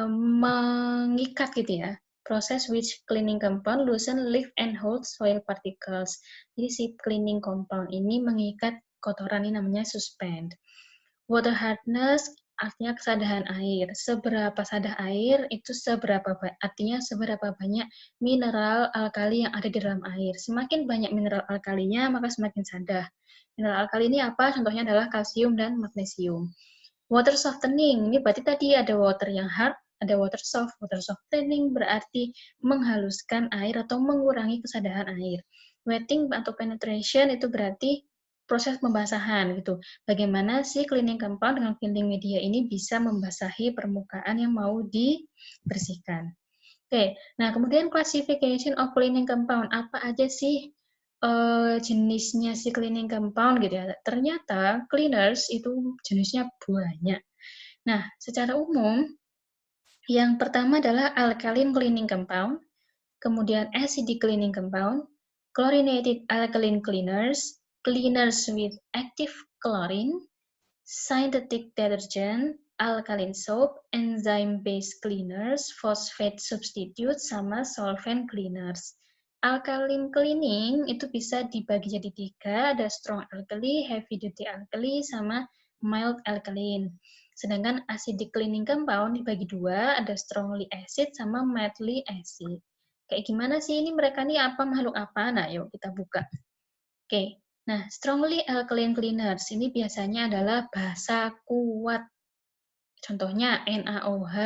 mengikat gitu ya. Process which cleaning compound loosen, lift, and hold soil particles. Jadi si cleaning compound ini mengikat kotoran, ini namanya suspend. Water hardness artinya kesadahan air. Seberapa sadah air itu artinya seberapa banyak mineral alkali yang ada di dalam air. Semakin banyak mineral alkalinya maka semakin sadah. Mineral alkali ini apa? Contohnya adalah kalsium dan magnesium. Water softening, ini berarti tadi ada water yang hard, ada water soft. Water softening berarti menghaluskan air atau mengurangi kesadahan air. Wetting atau penetration itu berarti proses pembasahan gitu. Bagaimana sih cleaning compound dengan cleaning media ini bisa membasahi permukaan yang mau dibersihkan. Oke, nah kemudian classification of cleaning compound, apa aja sih jenisnya si cleaning compound gitu ya. Ternyata cleaners itu jenisnya banyak. Nah, secara umum yang pertama adalah alkaline cleaning compound, kemudian acidic cleaning compound, chlorinated alkaline cleaners, cleaners with active chlorine, synthetic detergent, alkaline soap, enzyme-based cleaners, phosphate substitute, sama solvent cleaners. Alkaline cleaning itu bisa dibagi jadi 3, ada strong alkali, heavy duty alkali, sama mild alkaline. Sedangkan acidic cleaning compound dibagi 2, ada strongly acid sama mildly acid. Kayak gimana sih ini mereka nih apa makhluk apa? Nah, yuk kita buka. Oke. Nah, strongly alkaline cleaners ini biasanya adalah basa kuat. Contohnya NaOH.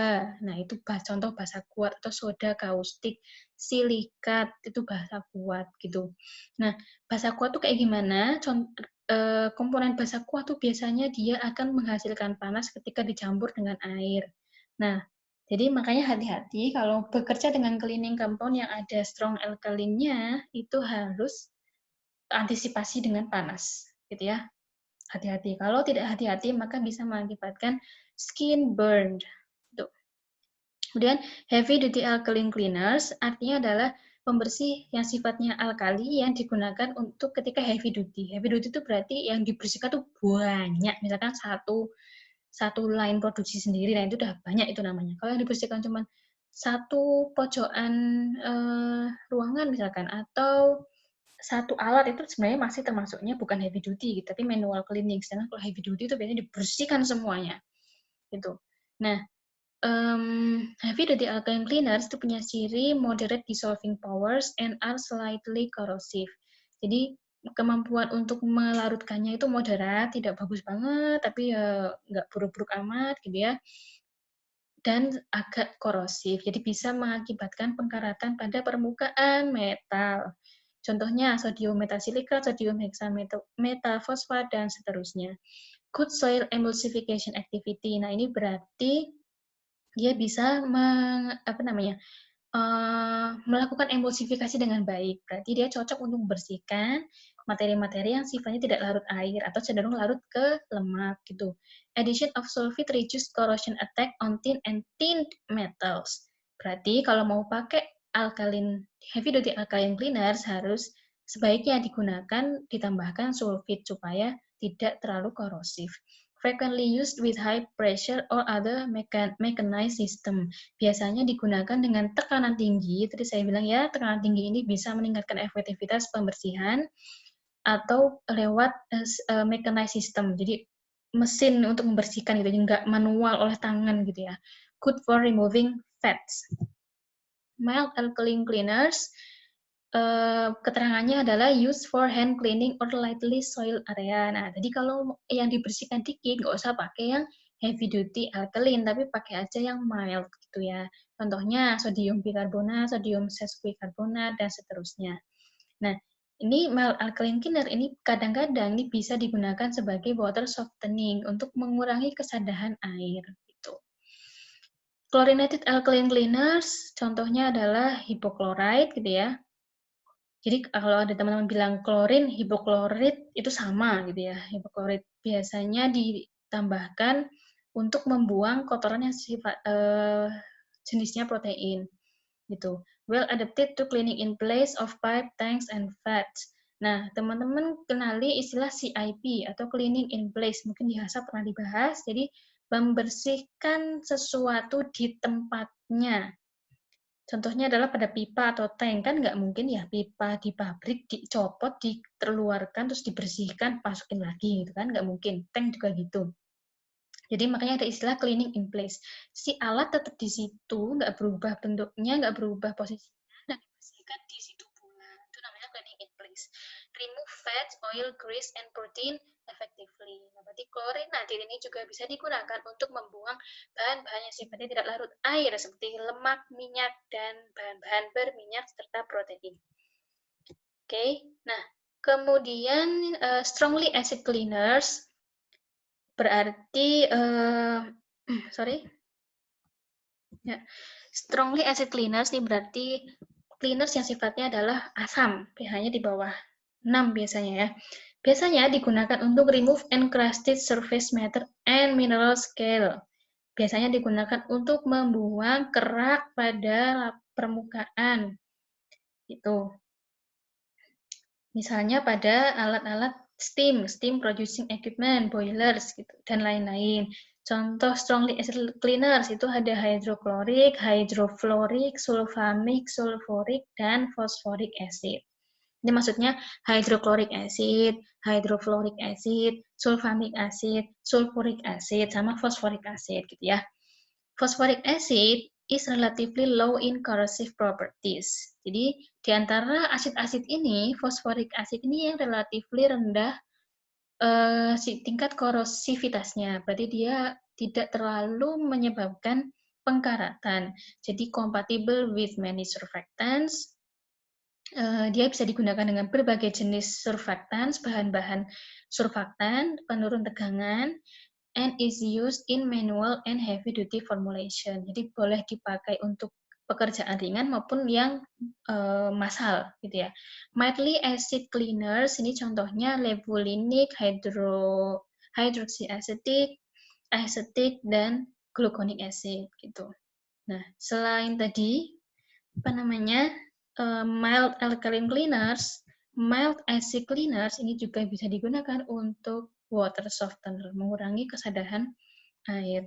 Nah, itu contoh basa kuat, atau soda kaustik, silikat, itu basa kuat gitu. Nah, basa kuat tuh kayak gimana? Komponen basa kuat tuh biasanya dia akan menghasilkan panas ketika dicampur dengan air. Nah, jadi makanya hati-hati kalau bekerja dengan cleaning compound yang ada strong alkalinnya, itu harus antisipasi dengan panas, gitu ya. Hati-hati. Kalau tidak hati-hati, maka bisa mengakibatkan skin burn. Tuh. Kemudian, heavy duty alkaline cleaners artinya adalah pembersih yang sifatnya alkali yang digunakan untuk ketika heavy duty. Heavy duty itu berarti yang dibersihkan tuh banyak. Misalkan satu line produksi sendiri, nah itu udah banyak itu namanya. Kalau yang dibersihkan cuma satu pojokan ruangan misalkan, atau satu alat itu sebenarnya masih termasuknya bukan heavy duty gitu, tapi manual cleaning. Sedangkan kalau heavy duty itu biasanya dibersihkan semuanya gitu. Nah, heavy duty alkaline cleaners itu punya ciri moderate dissolving powers and are slightly corrosive. Jadi kemampuan untuk melarutkannya itu moderat, tidak bagus banget, tapi ya nggak buruk-buruk amat gitu ya. Dan agak korosif, jadi bisa mengakibatkan pengkaratan pada permukaan metal. Contohnya sodium metasilikat, sodium heksametafosfat, dan seterusnya. Good soil emulsification activity. Nah, ini berarti dia bisa melakukan emulsifikasi dengan baik. Berarti dia cocok untuk membersihkan materi-materi yang sifatnya tidak larut air atau cenderung larut ke lemak gitu. Addition of sulfite reduce corrosion attack on tin and tinned metals. Berarti kalau mau pakai heavy duty alkaline cleaners harus sebaiknya ditambahkan sulfit supaya tidak terlalu korosif. Frequently used with high pressure or other mechanized system. Biasanya digunakan dengan tekanan tinggi. Tadi saya bilang ya, tekanan tinggi ini bisa meningkatkan efektivitas pembersihan atau lewat mechanized system. Jadi mesin untuk membersihkan gitu, nggak manual oleh tangan gitu ya. Good for removing fats. Mild alkaline cleaners, keterangannya adalah used for hand cleaning or lightly soil area. Nah, tadi kalau yang dibersihkan dikit, nggak usah pakai yang heavy duty alkaline, tapi pakai aja yang mild gitu ya. Contohnya sodium bikarbonat, sodium sesquicarbonat, dan seterusnya. Nah, ini mild alkaline cleaner ini kadang-kadang ini bisa digunakan sebagai water softening untuk mengurangi kesadahan air. Gitu. Chlorinated alkaline cleaners, contohnya adalah hipochlorite gitu ya. Jadi kalau ada teman-teman bilang klorin, hipoklorit itu sama gitu ya. Hipoklorit biasanya ditambahkan untuk membuang kotoran yang jenisnya protein gitu. Well adapted to cleaning in place of pipe, tanks, and fats. Nah, teman-teman kenali istilah CIP atau cleaning in place. Mungkin di HASA pernah dibahas. Jadi membersihkan sesuatu di tempatnya. Contohnya adalah pada pipa atau tank, kan nggak mungkin ya pipa di pabrik dicopot, dikeluarkan, terus dibersihkan, masukin lagi, gitu kan, nggak mungkin. Tank juga gitu. Jadi makanya ada istilah cleaning in place. Si alat tetap di situ, nggak berubah bentuknya, nggak berubah posisinya, dan dibersihkan di situ pula. Itu namanya cleaning in place. Remove fats, oil, grease, and protein effectively. Nah, berarti klorinated ini juga bisa digunakan untuk membuang bahan-bahan yang sifatnya tidak larut air, seperti lemak, minyak, dan bahan-bahan berminyak, serta protein. Oke, nah kemudian strongly acid cleaners, berarti sorry ya, strongly acid cleaners ini berarti cleaners yang sifatnya adalah asam, pH-nya di bawah 6 biasanya ya. Biasanya digunakan untuk remove encrusted surface matter and mineral scale. Biasanya digunakan untuk membuang kerak pada permukaan. Gitu. Misalnya pada alat-alat steam producing equipment, boilers, gitu, dan lain-lain. Contoh strongly acid cleaners itu ada hydrochloric, hydrofluoric, sulfamic, sulfuric, dan phosphoric acid. Ini maksudnya hydrochloric acid, hydrofluoric acid, sulfamic acid, sulfuric acid, sama phosphoric acid gitu ya. Phosphoric acid is relatively low in corrosive properties. Jadi, di antara asid-asid ini, fosforic acid ini yang relatively rendah tingkat korosivitasnya. Berarti dia tidak terlalu menyebabkan pengkaratan. Jadi, compatible with many surfactants. Dia bisa digunakan dengan berbagai jenis surfactants, bahan-bahan surfaktan, penurun tegangan, and is used in manual and heavy duty formulation. Jadi boleh dipakai untuk pekerjaan ringan maupun yang massal gitu ya. Mildly acid cleaners ini contohnya levulinic, hydroxyacetic, acetic, dan gluconic acid gitu. Nah, selain tadi apa namanya mild alkaline cleaners, mild acid cleaners ini juga bisa digunakan untuk water softener, mengurangi kesadahan air.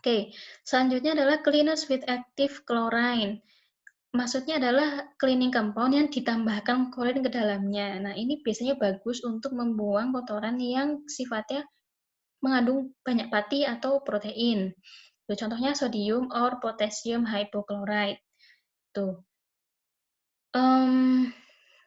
Oke, selanjutnya adalah cleaners with active chlorine. Maksudnya adalah cleaning compound yang ditambahkan klorin ke dalamnya. Nah, ini biasanya bagus untuk membuang kotoran yang sifatnya mengandung banyak pati atau protein. Contohnya sodium or potassium hypochlorite. Tuh.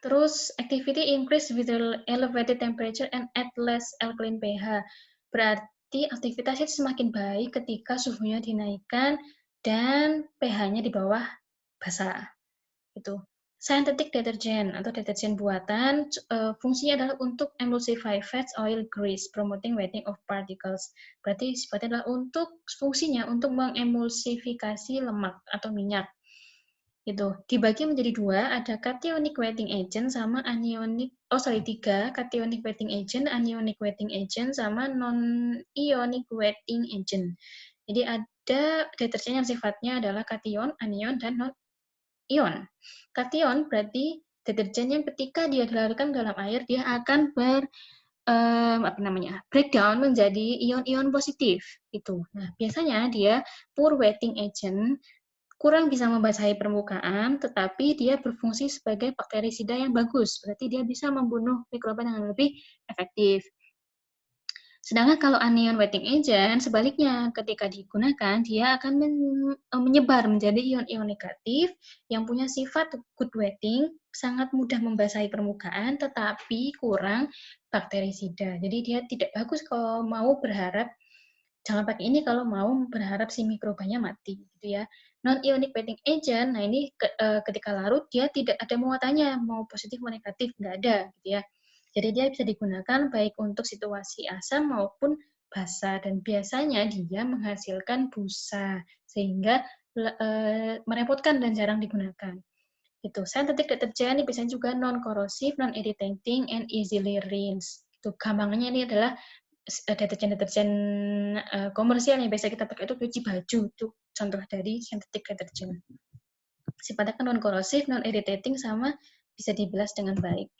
Terus activity increase with elevated temperature and at less alkaline pH. Berarti aktivitasnya semakin baik ketika suhunya dinaikkan dan pH-nya di bawah basa. Gitu. Synthetic detergent atau deterjen buatan fungsinya adalah untuk emulsify fats, oil, grease, promoting wetting of particles. Berarti sifatnya adalah fungsinya untuk mengemulsifikasi lemak atau minyak. Gitu. Dibagi menjadi dua, ada cationic wetting agent sama tiga cationic wetting agent, anionic wetting agent, sama non-ionic wetting agent. Jadi ada deterjen yang sifatnya adalah kation, anion, dan ion. Kation berarti deterjen yang ketika dia dilarutkan dalam air, dia akan breakdown menjadi ion-ion positif itu. Nah, biasanya dia poor wetting agent, kurang bisa membasahi permukaan, tetapi dia berfungsi sebagai bakterisida yang bagus. Berarti dia bisa membunuh mikroba dengan lebih efektif. Sedangkan kalau anion wetting agent, sebaliknya, ketika digunakan, dia akan menyebar menjadi ion-ion negatif yang punya sifat good wetting, sangat mudah membasahi permukaan, tetapi kurang bakterisida. Jadi dia tidak bagus kalau mau berharap, jangan pakai ini kalau mau berharap si mikrobanya mati, gitu ya. Non-ionic wetting agent, nah ini ketika larut, dia tidak ada muatannya, mau positif mau negatif, nggak ada, gitu ya. Jadi dia bisa digunakan baik untuk situasi asam maupun basa, dan biasanya dia menghasilkan busa sehingga merepotkan dan jarang digunakan. Gitu. Synthetic detergent ini biasanya juga non-corrosive, non-irritating, and easily rinse. Itu gampangnya ini adalah deterjen-deterjen komersial yang biasa kita pakai itu cuci baju. Itu contoh dari synthetic detergent. Sifatnya kan non-corrosive, non-irritating, sama bisa dibilas dengan baik.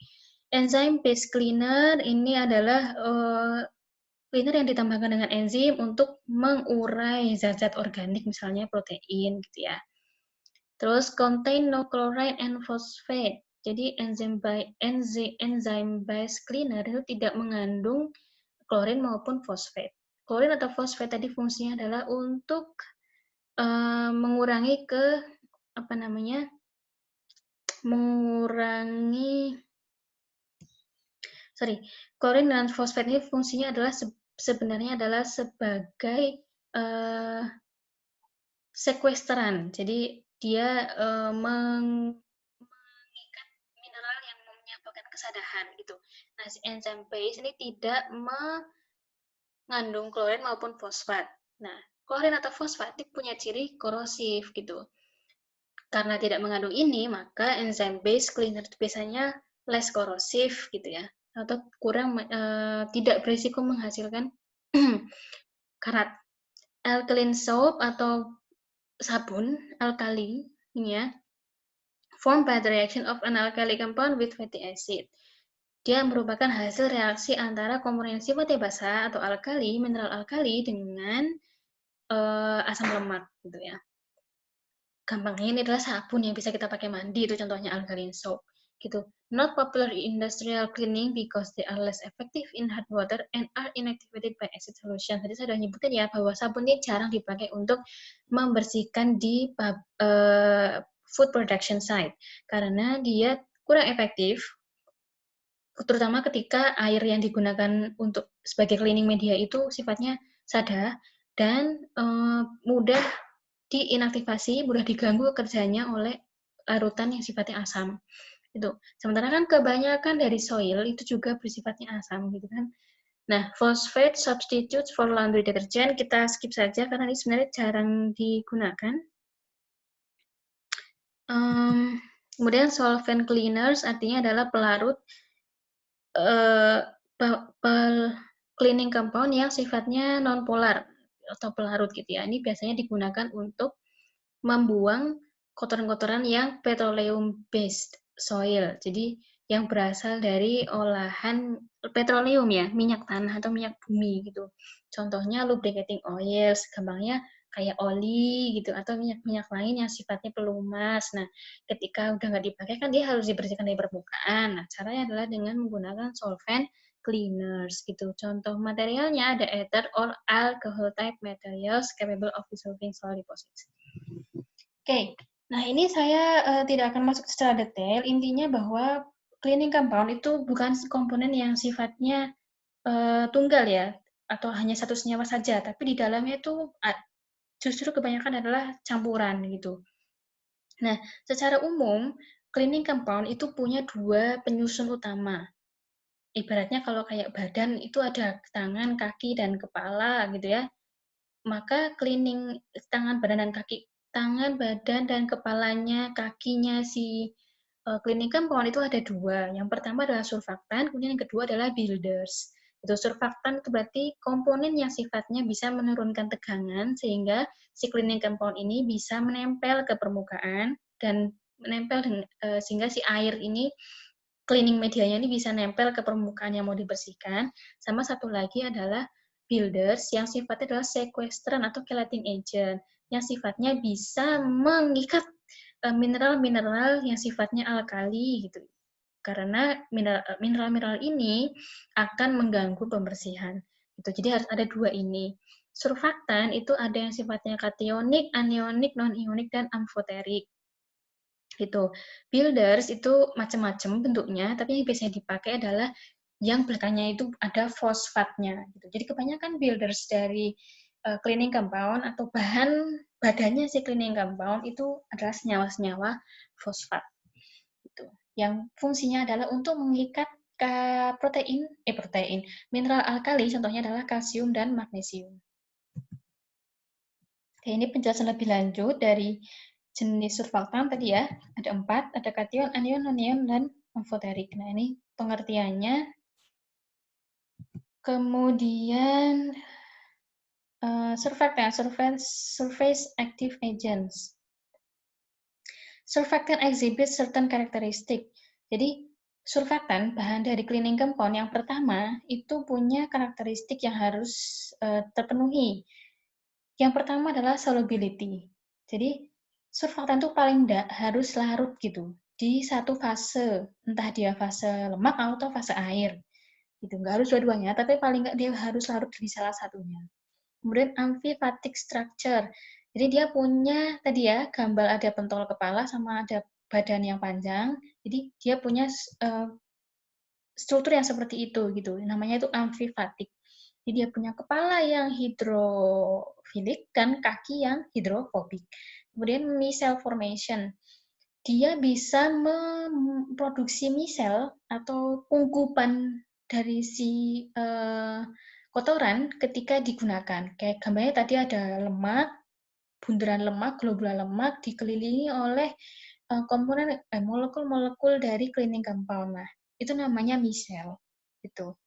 Enzyme based cleaner ini adalah cleaner yang ditambahkan dengan enzim untuk mengurai zat-zat organik, misalnya protein, gitu ya. Terus contain no chloride and phosphate. Jadi enzyme based cleaner itu tidak mengandung klorin maupun fosfat. Klorin atau fosfat tadi fungsinya adalah untuk mengurangi klorin dan fosfat ini fungsinya adalah sebenarnya adalah sebagai sekuesteran. Jadi dia mengikat mineral yang menyebabkan kesadahan gitu. Nah, si enzyme base ini tidak mengandung klorin maupun fosfat. Nah, klorin atau fosfat ini punya ciri korosif gitu. Karena tidak mengandung ini, maka enzyme base cleaner itu biasanya less korosif gitu ya, atau kurang tidak berisiko menghasilkan karat. Alkaline soap atau sabun alkali ini ya, formed by the reaction of an alkali compound with fatty acid. Dia merupakan hasil reaksi antara komponen sifatnya basa atau alkali, mineral alkali, dengan asam lemak gitu ya. Gampangnya ini adalah sabun yang bisa kita pakai mandi, itu contohnya alkaline soap gitu. Not popular in industrial cleaning because they are less effective in hard water and are inactivated by acid solution. Tadi saya sudah nyebutin ya bahwa sabun ini jarang dipakai untuk membersihkan di food production site karena dia kurang efektif, terutama ketika air yang digunakan untuk sebagai cleaning media itu sifatnya sada dan mudah diinaktivasi, mudah diganggu kerjanya oleh larutan yang sifatnya asam. Itu. Sementara kan kebanyakan dari soil itu juga bersifatnya asam gitu kan. Nah, phosphate substitutes for laundry detergent kita skip saja karena ini sebenarnya jarang digunakan. Kemudian solvent cleaners artinya adalah pelarut cleaning compound yang sifatnya non-polar atau pelarut gitu ya. Ini biasanya digunakan untuk membuang kotoran-kotoran yang petroleum based soil. Jadi yang berasal dari olahan petroleum ya, minyak tanah atau minyak bumi gitu. Contohnya lubricating oils, gampangnya kayak oli gitu atau minyak-minyak lain yang sifatnya pelumas. Nah, ketika udah nggak dipakai kan dia harus dibersihkan dari permukaan. Nah, caranya adalah dengan menggunakan solvent cleaners gitu. Contoh materialnya ada ether or alcohol type materials capable of dissolving soil deposits. Oke, nah ini saya tidak akan masuk secara detail. Intinya bahwa cleaning compound itu bukan komponen yang sifatnya tunggal ya, atau hanya satu senyawa saja, tapi di dalamnya itu justru kebanyakan adalah campuran gitu. Nah, secara umum cleaning compound itu punya dua penyusun utama. Ibaratnya kalau kayak badan itu ada tangan, kaki, dan kepala gitu ya. Maka cleaning tangan, badan, dan kepalanya, kakinya si cleaning compound itu ada dua. Yang pertama adalah surfaktan, kemudian yang kedua adalah builders. Itu surfaktan itu berarti komponen yang sifatnya bisa menurunkan tegangan sehingga si cleaning compound ini bisa menempel ke permukaan dan menempel sehingga si air ini cleaning medianya ini bisa nempel ke permukaan yang mau dibersihkan. Sama satu lagi adalah builders yang sifatnya adalah sequestran atau chelating agent yang sifatnya bisa mengikat mineral-mineral yang sifatnya alkali gitu. Karena mineral-mineral ini akan mengganggu pembersihan. Gitu. Jadi harus ada dua ini. Surfaktan itu ada yang sifatnya kationik, anionik, non-ionik, dan amfoterik. Gitu. Builders itu macam-macam bentuknya, tapi yang biasanya dipakai adalah yang belakangnya itu ada fosfatnya. Gitu. Jadi kebanyakan builders dari cleaning compound atau badannya si cleaning compound itu adalah senyawa-senyawa fosfat. Gitu. Yang fungsinya adalah untuk mengikat protein, mineral alkali, contohnya adalah kalsium dan magnesium. Oke, ini penjelasan lebih lanjut dari jenis surfaktan tadi ya. Ada 4, ada kation, anion, nonion, dan amfoterik. Nah, ini pengertiannya. Kemudian surfactant, surface active agents. Surfactant exhibit certain characteristic. Jadi, surfaktan, bahan dari cleaning compound yang pertama, itu punya karakteristik yang harus terpenuhi. Yang pertama adalah solubility. Jadi, surfaktan itu paling enggak harus larut gitu, di satu fase, entah dia fase lemak atau fase air. Gitu, nggak harus dua-duanya, tapi paling enggak dia harus larut di salah satunya. Kemudian amphipathic structure. Jadi dia punya tadi ya, gambar ada pentol kepala sama ada badan yang panjang. Jadi dia punya struktur yang seperti itu gitu. Namanya itu amphipathic. Jadi dia punya kepala yang hidrofilik dan kaki yang hidrofobik. Kemudian micelle formation. Dia bisa memproduksi misel atau ungkupan dari si kotoran ketika digunakan. Kayak gambarnya tadi ada lemak, bunderan lemak, globula lemak dikelilingi oleh komponen molekul-molekul dari cleaning compound. Nah, itu namanya misel. Gitu.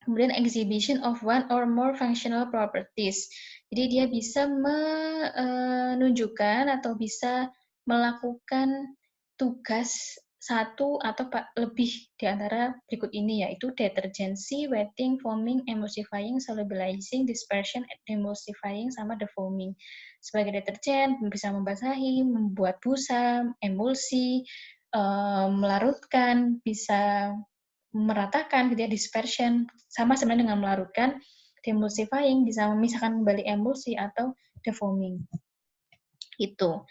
Kemudian exhibition of one or more functional properties. Jadi dia bisa menunjukkan atau bisa melakukan tugas satu atau lebih di antara berikut ini, yaitu detergency, wetting, foaming, emulsifying, solubilizing, dispersion, demulsifying, sama defoaming. Sebagai deterjen bisa membasahi, membuat busa, emulsi, melarutkan, bisa meratakan gitu ya, dispersion, sama sebenarnya dengan melarutkan. Demulsifying bisa memisahkan kembali emulsi atau defoaming. Itu.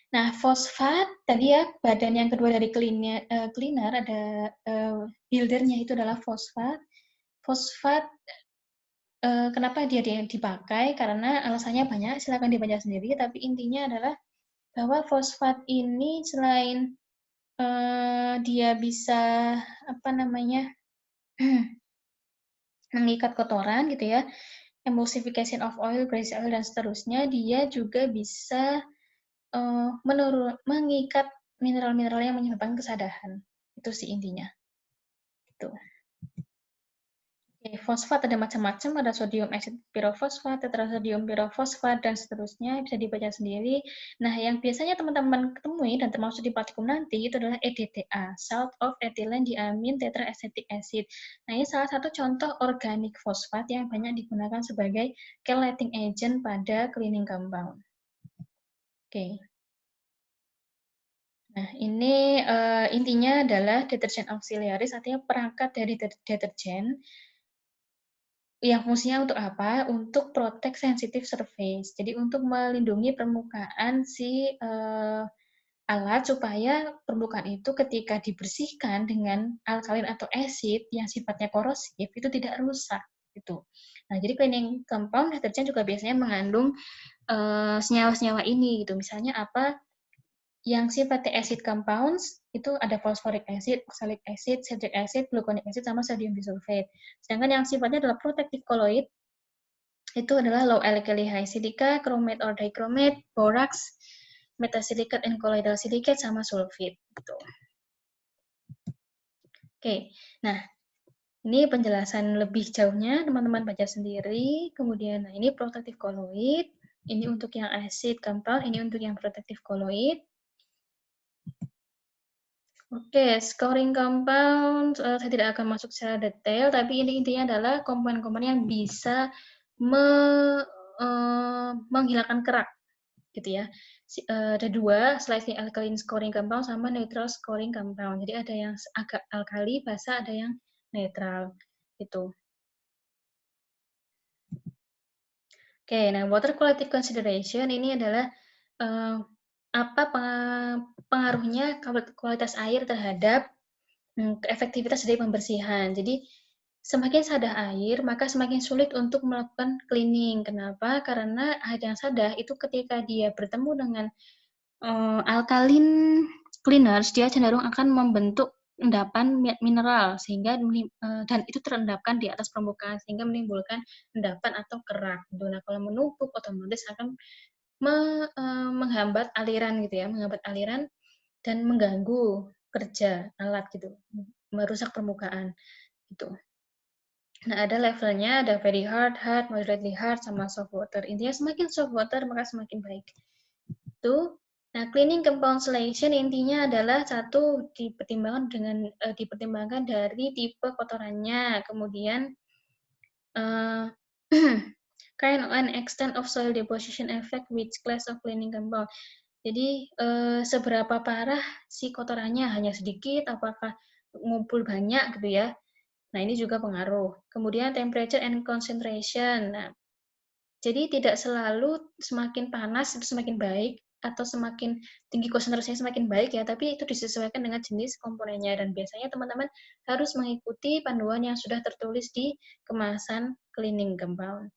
Nah, fosfat tadi ya, badan yang kedua dari cleaner ada buildernya itu adalah fosfat. Fosfat kenapa dia dipakai? Karena alasannya banyak, silakan dibaca sendiri, tapi intinya adalah bahwa fosfat ini selain dia bisa apa namanya mengikat kotoran gitu ya, emulsification of oil, grease oil, dan seterusnya, dia juga bisa mengikat mineral-mineral yang menyebabkan kesadahan. Itu sih intinya. Gitu. Oke, fosfat ada macam-macam, ada sodium acid pirofosfat, tetrasodium pirofosfat, dan seterusnya, bisa dibaca sendiri. Nah, yang biasanya teman-teman ketemui dan termasuk di praktikum nanti, itu adalah EDTA, salt of ethylene diamine tetraacetic acid. Nah, ini salah satu contoh organik fosfat yang banyak digunakan sebagai chelating agent pada cleaning compound. Oke. Nah, ini intinya adalah deterjen auxiliaris, artinya perangkat dari deterjen yang fungsinya untuk apa? Untuk protect sensitive surface. Jadi untuk melindungi permukaan si alat supaya permukaan itu ketika dibersihkan dengan alkalin atau acid yang sifatnya korosif itu tidak rusak gitu. Nah, jadi cleaning compound deterjen juga biasanya mengandung senyawa-senyawa ini gitu. Misalnya apa? Yang sifatnya acid compounds itu ada phosphoric acid, oxalic acid, citric acid, gluconic acid, sama sodium bisulfate. Sedangkan yang sifatnya adalah protective colloid itu adalah low alkali high silica, chromate or dichromate, borax, metasilicate and colloidal silicate, sama sulfit. Gitu. Oke, nah ini penjelasan lebih jauhnya teman-teman baca sendiri. Kemudian, nah ini protective colloid, ini untuk yang acid compound, ini untuk yang protective colloid. Oke, scoring compound, saya tidak akan masuk secara detail, tapi intinya adalah komponen-komponen yang bisa me menghilangkan kerak, gitu ya. Ada 2, slightly alkaline scoring compound sama neutral scoring compound. Jadi ada yang agak alkali, basa, ada yang netral, gitu. Oke, nah water quality consideration ini adalah uh, apa pengaruhnya kualitas air terhadap efektivitas dari pembersihan. Jadi semakin sadah air, maka semakin sulit untuk melakukan cleaning. Kenapa? Karena air yang sadah itu ketika dia bertemu dengan alkaline cleaners, dia cenderung akan membentuk endapan mineral sehingga dan itu terendapkan di atas permukaan sehingga menimbulkan endapan atau kerak. Gitu. Nah, kalau menumpuk otomatis akan menghambat aliran gitu ya, menghambat aliran dan mengganggu kerja alat gitu, merusak permukaan gitu. Nah, ada levelnya, ada very hard, hard, moderately hard, sama soft water. Intinya semakin soft water maka semakin baik. Itu. Nah, cleaning compound selection intinya adalah satu dipertimbangkan dari tipe kotorannya, kemudian uh, kind and extent of soil deposition effect which class of cleaning compound. Jadi seberapa parah si kotorannya, hanya sedikit, apakah ngumpul banyak gitu ya. Nah, ini juga pengaruh. Kemudian temperature and concentration. Nah, jadi tidak selalu semakin panas itu semakin baik atau semakin tinggi konsentrasinya semakin baik ya, tapi itu disesuaikan dengan jenis komponennya dan biasanya teman-teman harus mengikuti panduan yang sudah tertulis di kemasan cleaning compound.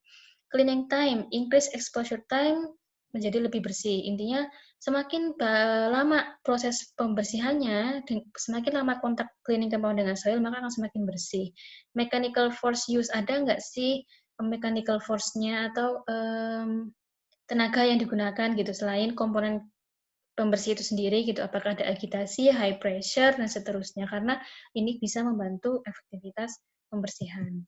Cleaning time, increase exposure time menjadi lebih bersih. Intinya semakin lama proses pembersihannya, semakin lama kontak cleaning compound dengan soil, maka akan semakin bersih. Mechanical force use, ada nggak sih mechanical force-nya atau tenaga yang digunakan gitu selain komponen pembersih itu sendiri gitu, apakah ada agitasi, high pressure dan seterusnya, karena ini bisa membantu efektivitas pembersihan.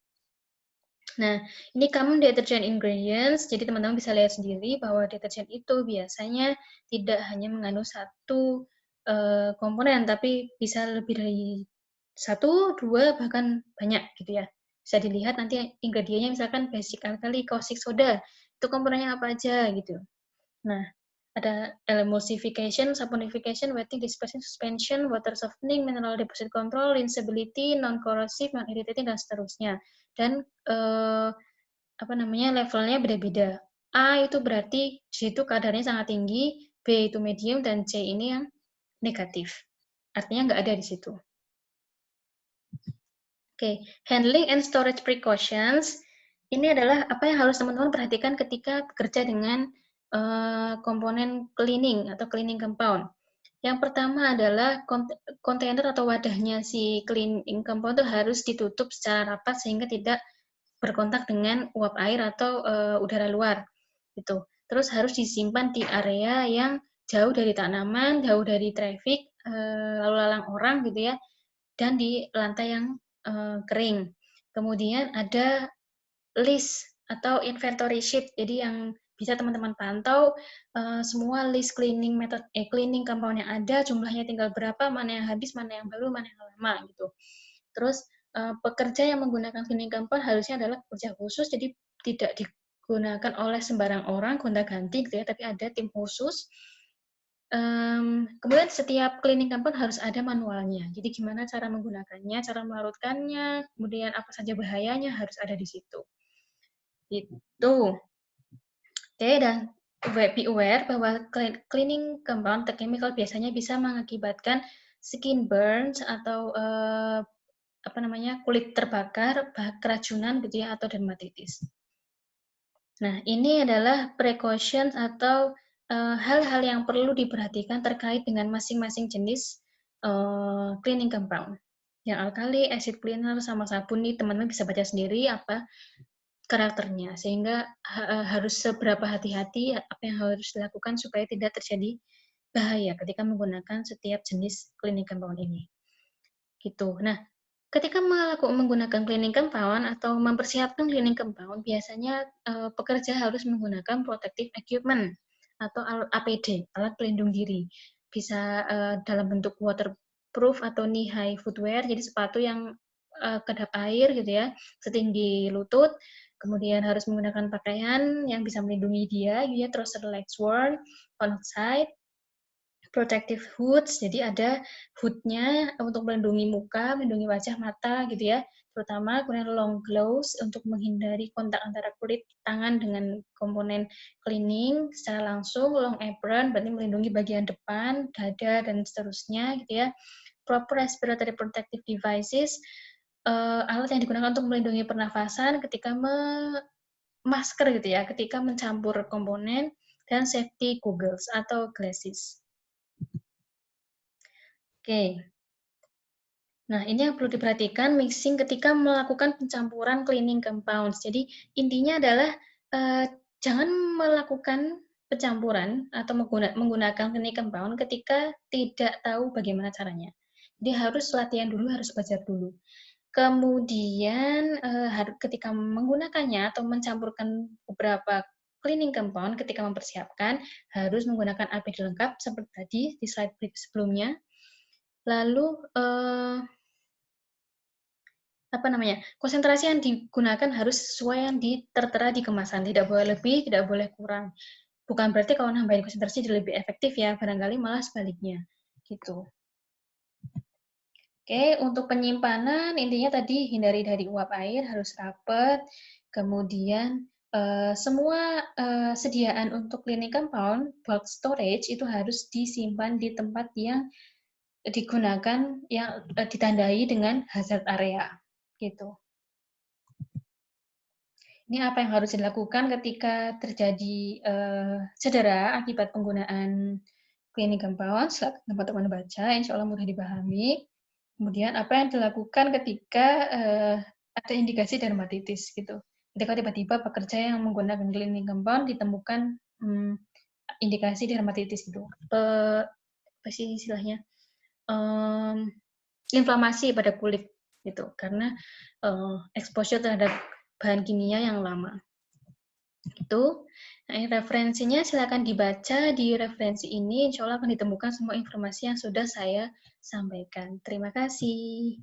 Nah, ini common detergent ingredients, jadi teman-teman bisa lihat sendiri bahwa deterjen itu biasanya tidak hanya mengandung satu komponen, tapi bisa lebih dari satu, dua, bahkan banyak gitu ya. Bisa dilihat nanti ingredientnya misalkan basic alkali, caustic soda, itu komponennya apa aja gitu. Nah, ada emulsification, saponification, wetting, dispersion, suspension, water softening, mineral deposit control, rinsability, non-corrosive, non-irritating, dan seterusnya. Dan apa namanya levelnya beda-beda. A itu berarti di situ kadarnya sangat tinggi, B itu medium, dan C ini yang negatif. Artinya nggak ada di situ. Oke, handling and storage precautions. Ini adalah apa yang harus teman-teman perhatikan ketika bekerja dengan komponen cleaning atau cleaning compound. Yang pertama adalah kontainer atau wadahnya si cleaning compound itu harus ditutup secara rapat sehingga tidak berkontak dengan uap air atau udara luar. Gitu. Terus harus disimpan di area yang jauh dari tanaman, jauh dari traffic, lalu lalang orang gitu ya, dan di lantai yang kering. Kemudian ada list atau inventory sheet, jadi yang bisa teman-teman pantau semua list cleaning method cleaning compound yang ada, jumlahnya tinggal berapa, mana yang habis, mana yang baru, mana yang lama gitu. Terus pekerja yang menggunakan cleaning compound harusnya adalah pekerja khusus, jadi tidak digunakan oleh sembarang orang gonta-ganti gitu ya, tapi ada tim khusus. Kemudian setiap cleaning compound harus ada manualnya. Jadi gimana cara menggunakannya, cara melarutkannya, kemudian apa saja bahayanya harus ada di situ. Itu. Oke, dan be aware bahwa cleaning compound atau chemical biasanya bisa mengakibatkan skin burns atau apa namanya kulit terbakar, keracunan gitu ya, atau dermatitis. Nah, ini adalah precautions atau hal-hal yang perlu diperhatikan terkait dengan masing-masing jenis cleaning compound. Yang alkali, acid cleaner, sama sabun nih teman-teman bisa baca sendiri apa karakternya, sehingga harus seberapa hati-hati apa yang harus dilakukan supaya tidak terjadi bahaya ketika menggunakan setiap jenis cleaning compound ini. Gitu. Nah, ketika menggunakan cleaning compound atau mempersiapkan cleaning compound, biasanya pekerja harus menggunakan protective equipment atau APD, alat pelindung diri. Bisa dalam bentuk proof atau knee high footwear, jadi sepatu yang kedap air gitu ya, setinggi lutut. Kemudian harus menggunakan pakaian yang bisa melindungi dia, gitu ya, trouser legs worn on outside. Protective hoods, jadi ada hood-nya untuk melindungi muka, melindungi wajah, mata gitu ya, terutama. Kemudian long gloves untuk menghindari kontak antara kulit tangan dengan komponen cleaning secara langsung. Long apron berarti melindungi bagian depan, dada, dan seterusnya gitu ya. Proper respiratory protective devices, alat yang digunakan untuk melindungi pernafasan ketika masker gitu ya, ketika mencampur komponen, dan safety goggles atau glasses. Oke. Nah, ini yang perlu diperhatikan mixing ketika melakukan pencampuran cleaning compounds. Jadi, intinya adalah jangan melakukan pencampuran atau menggunakan cleaning compound ketika tidak tahu bagaimana caranya. Jadi, harus latihan dulu, harus belajar dulu. Kemudian, ketika menggunakannya atau mencampurkan beberapa cleaning compound ketika mempersiapkan, harus menggunakan APD lengkap seperti tadi di slide sebelumnya. Lalu, konsentrasi yang digunakan harus sesuai yang tertera di kemasan, tidak boleh lebih, tidak boleh kurang. Bukan berarti kalau nambahin konsentrasi jadi lebih efektif ya, barangkali malah sebaliknya, gitu. Oke, untuk penyimpanan intinya tadi hindari dari uap air, harus rapat, kemudian semua sediaan untuk cleaning compound, bulk storage itu harus disimpan di tempat yang digunakan, yang ditandai dengan hazard area, gitu. Ini apa yang harus dilakukan ketika terjadi cedera akibat penggunaan cleaning compound. Silakan teman-teman baca, insya Allah mudah dipahami. Kemudian apa yang dilakukan ketika ada indikasi dermatitis gitu. Ketika tiba-tiba pekerja yang menggunakan cleaning compound ditemukan indikasi dermatitis gitu. Apa sih istilahnya? Inflamasi pada kulit gitu, karena exposure terhadap bahan kimia yang lama. Itu. Nah, referensinya silakan dibaca. Di referensi ini insya Allah akan ditemukan semua informasi yang sudah saya sampaikan. Terima kasih.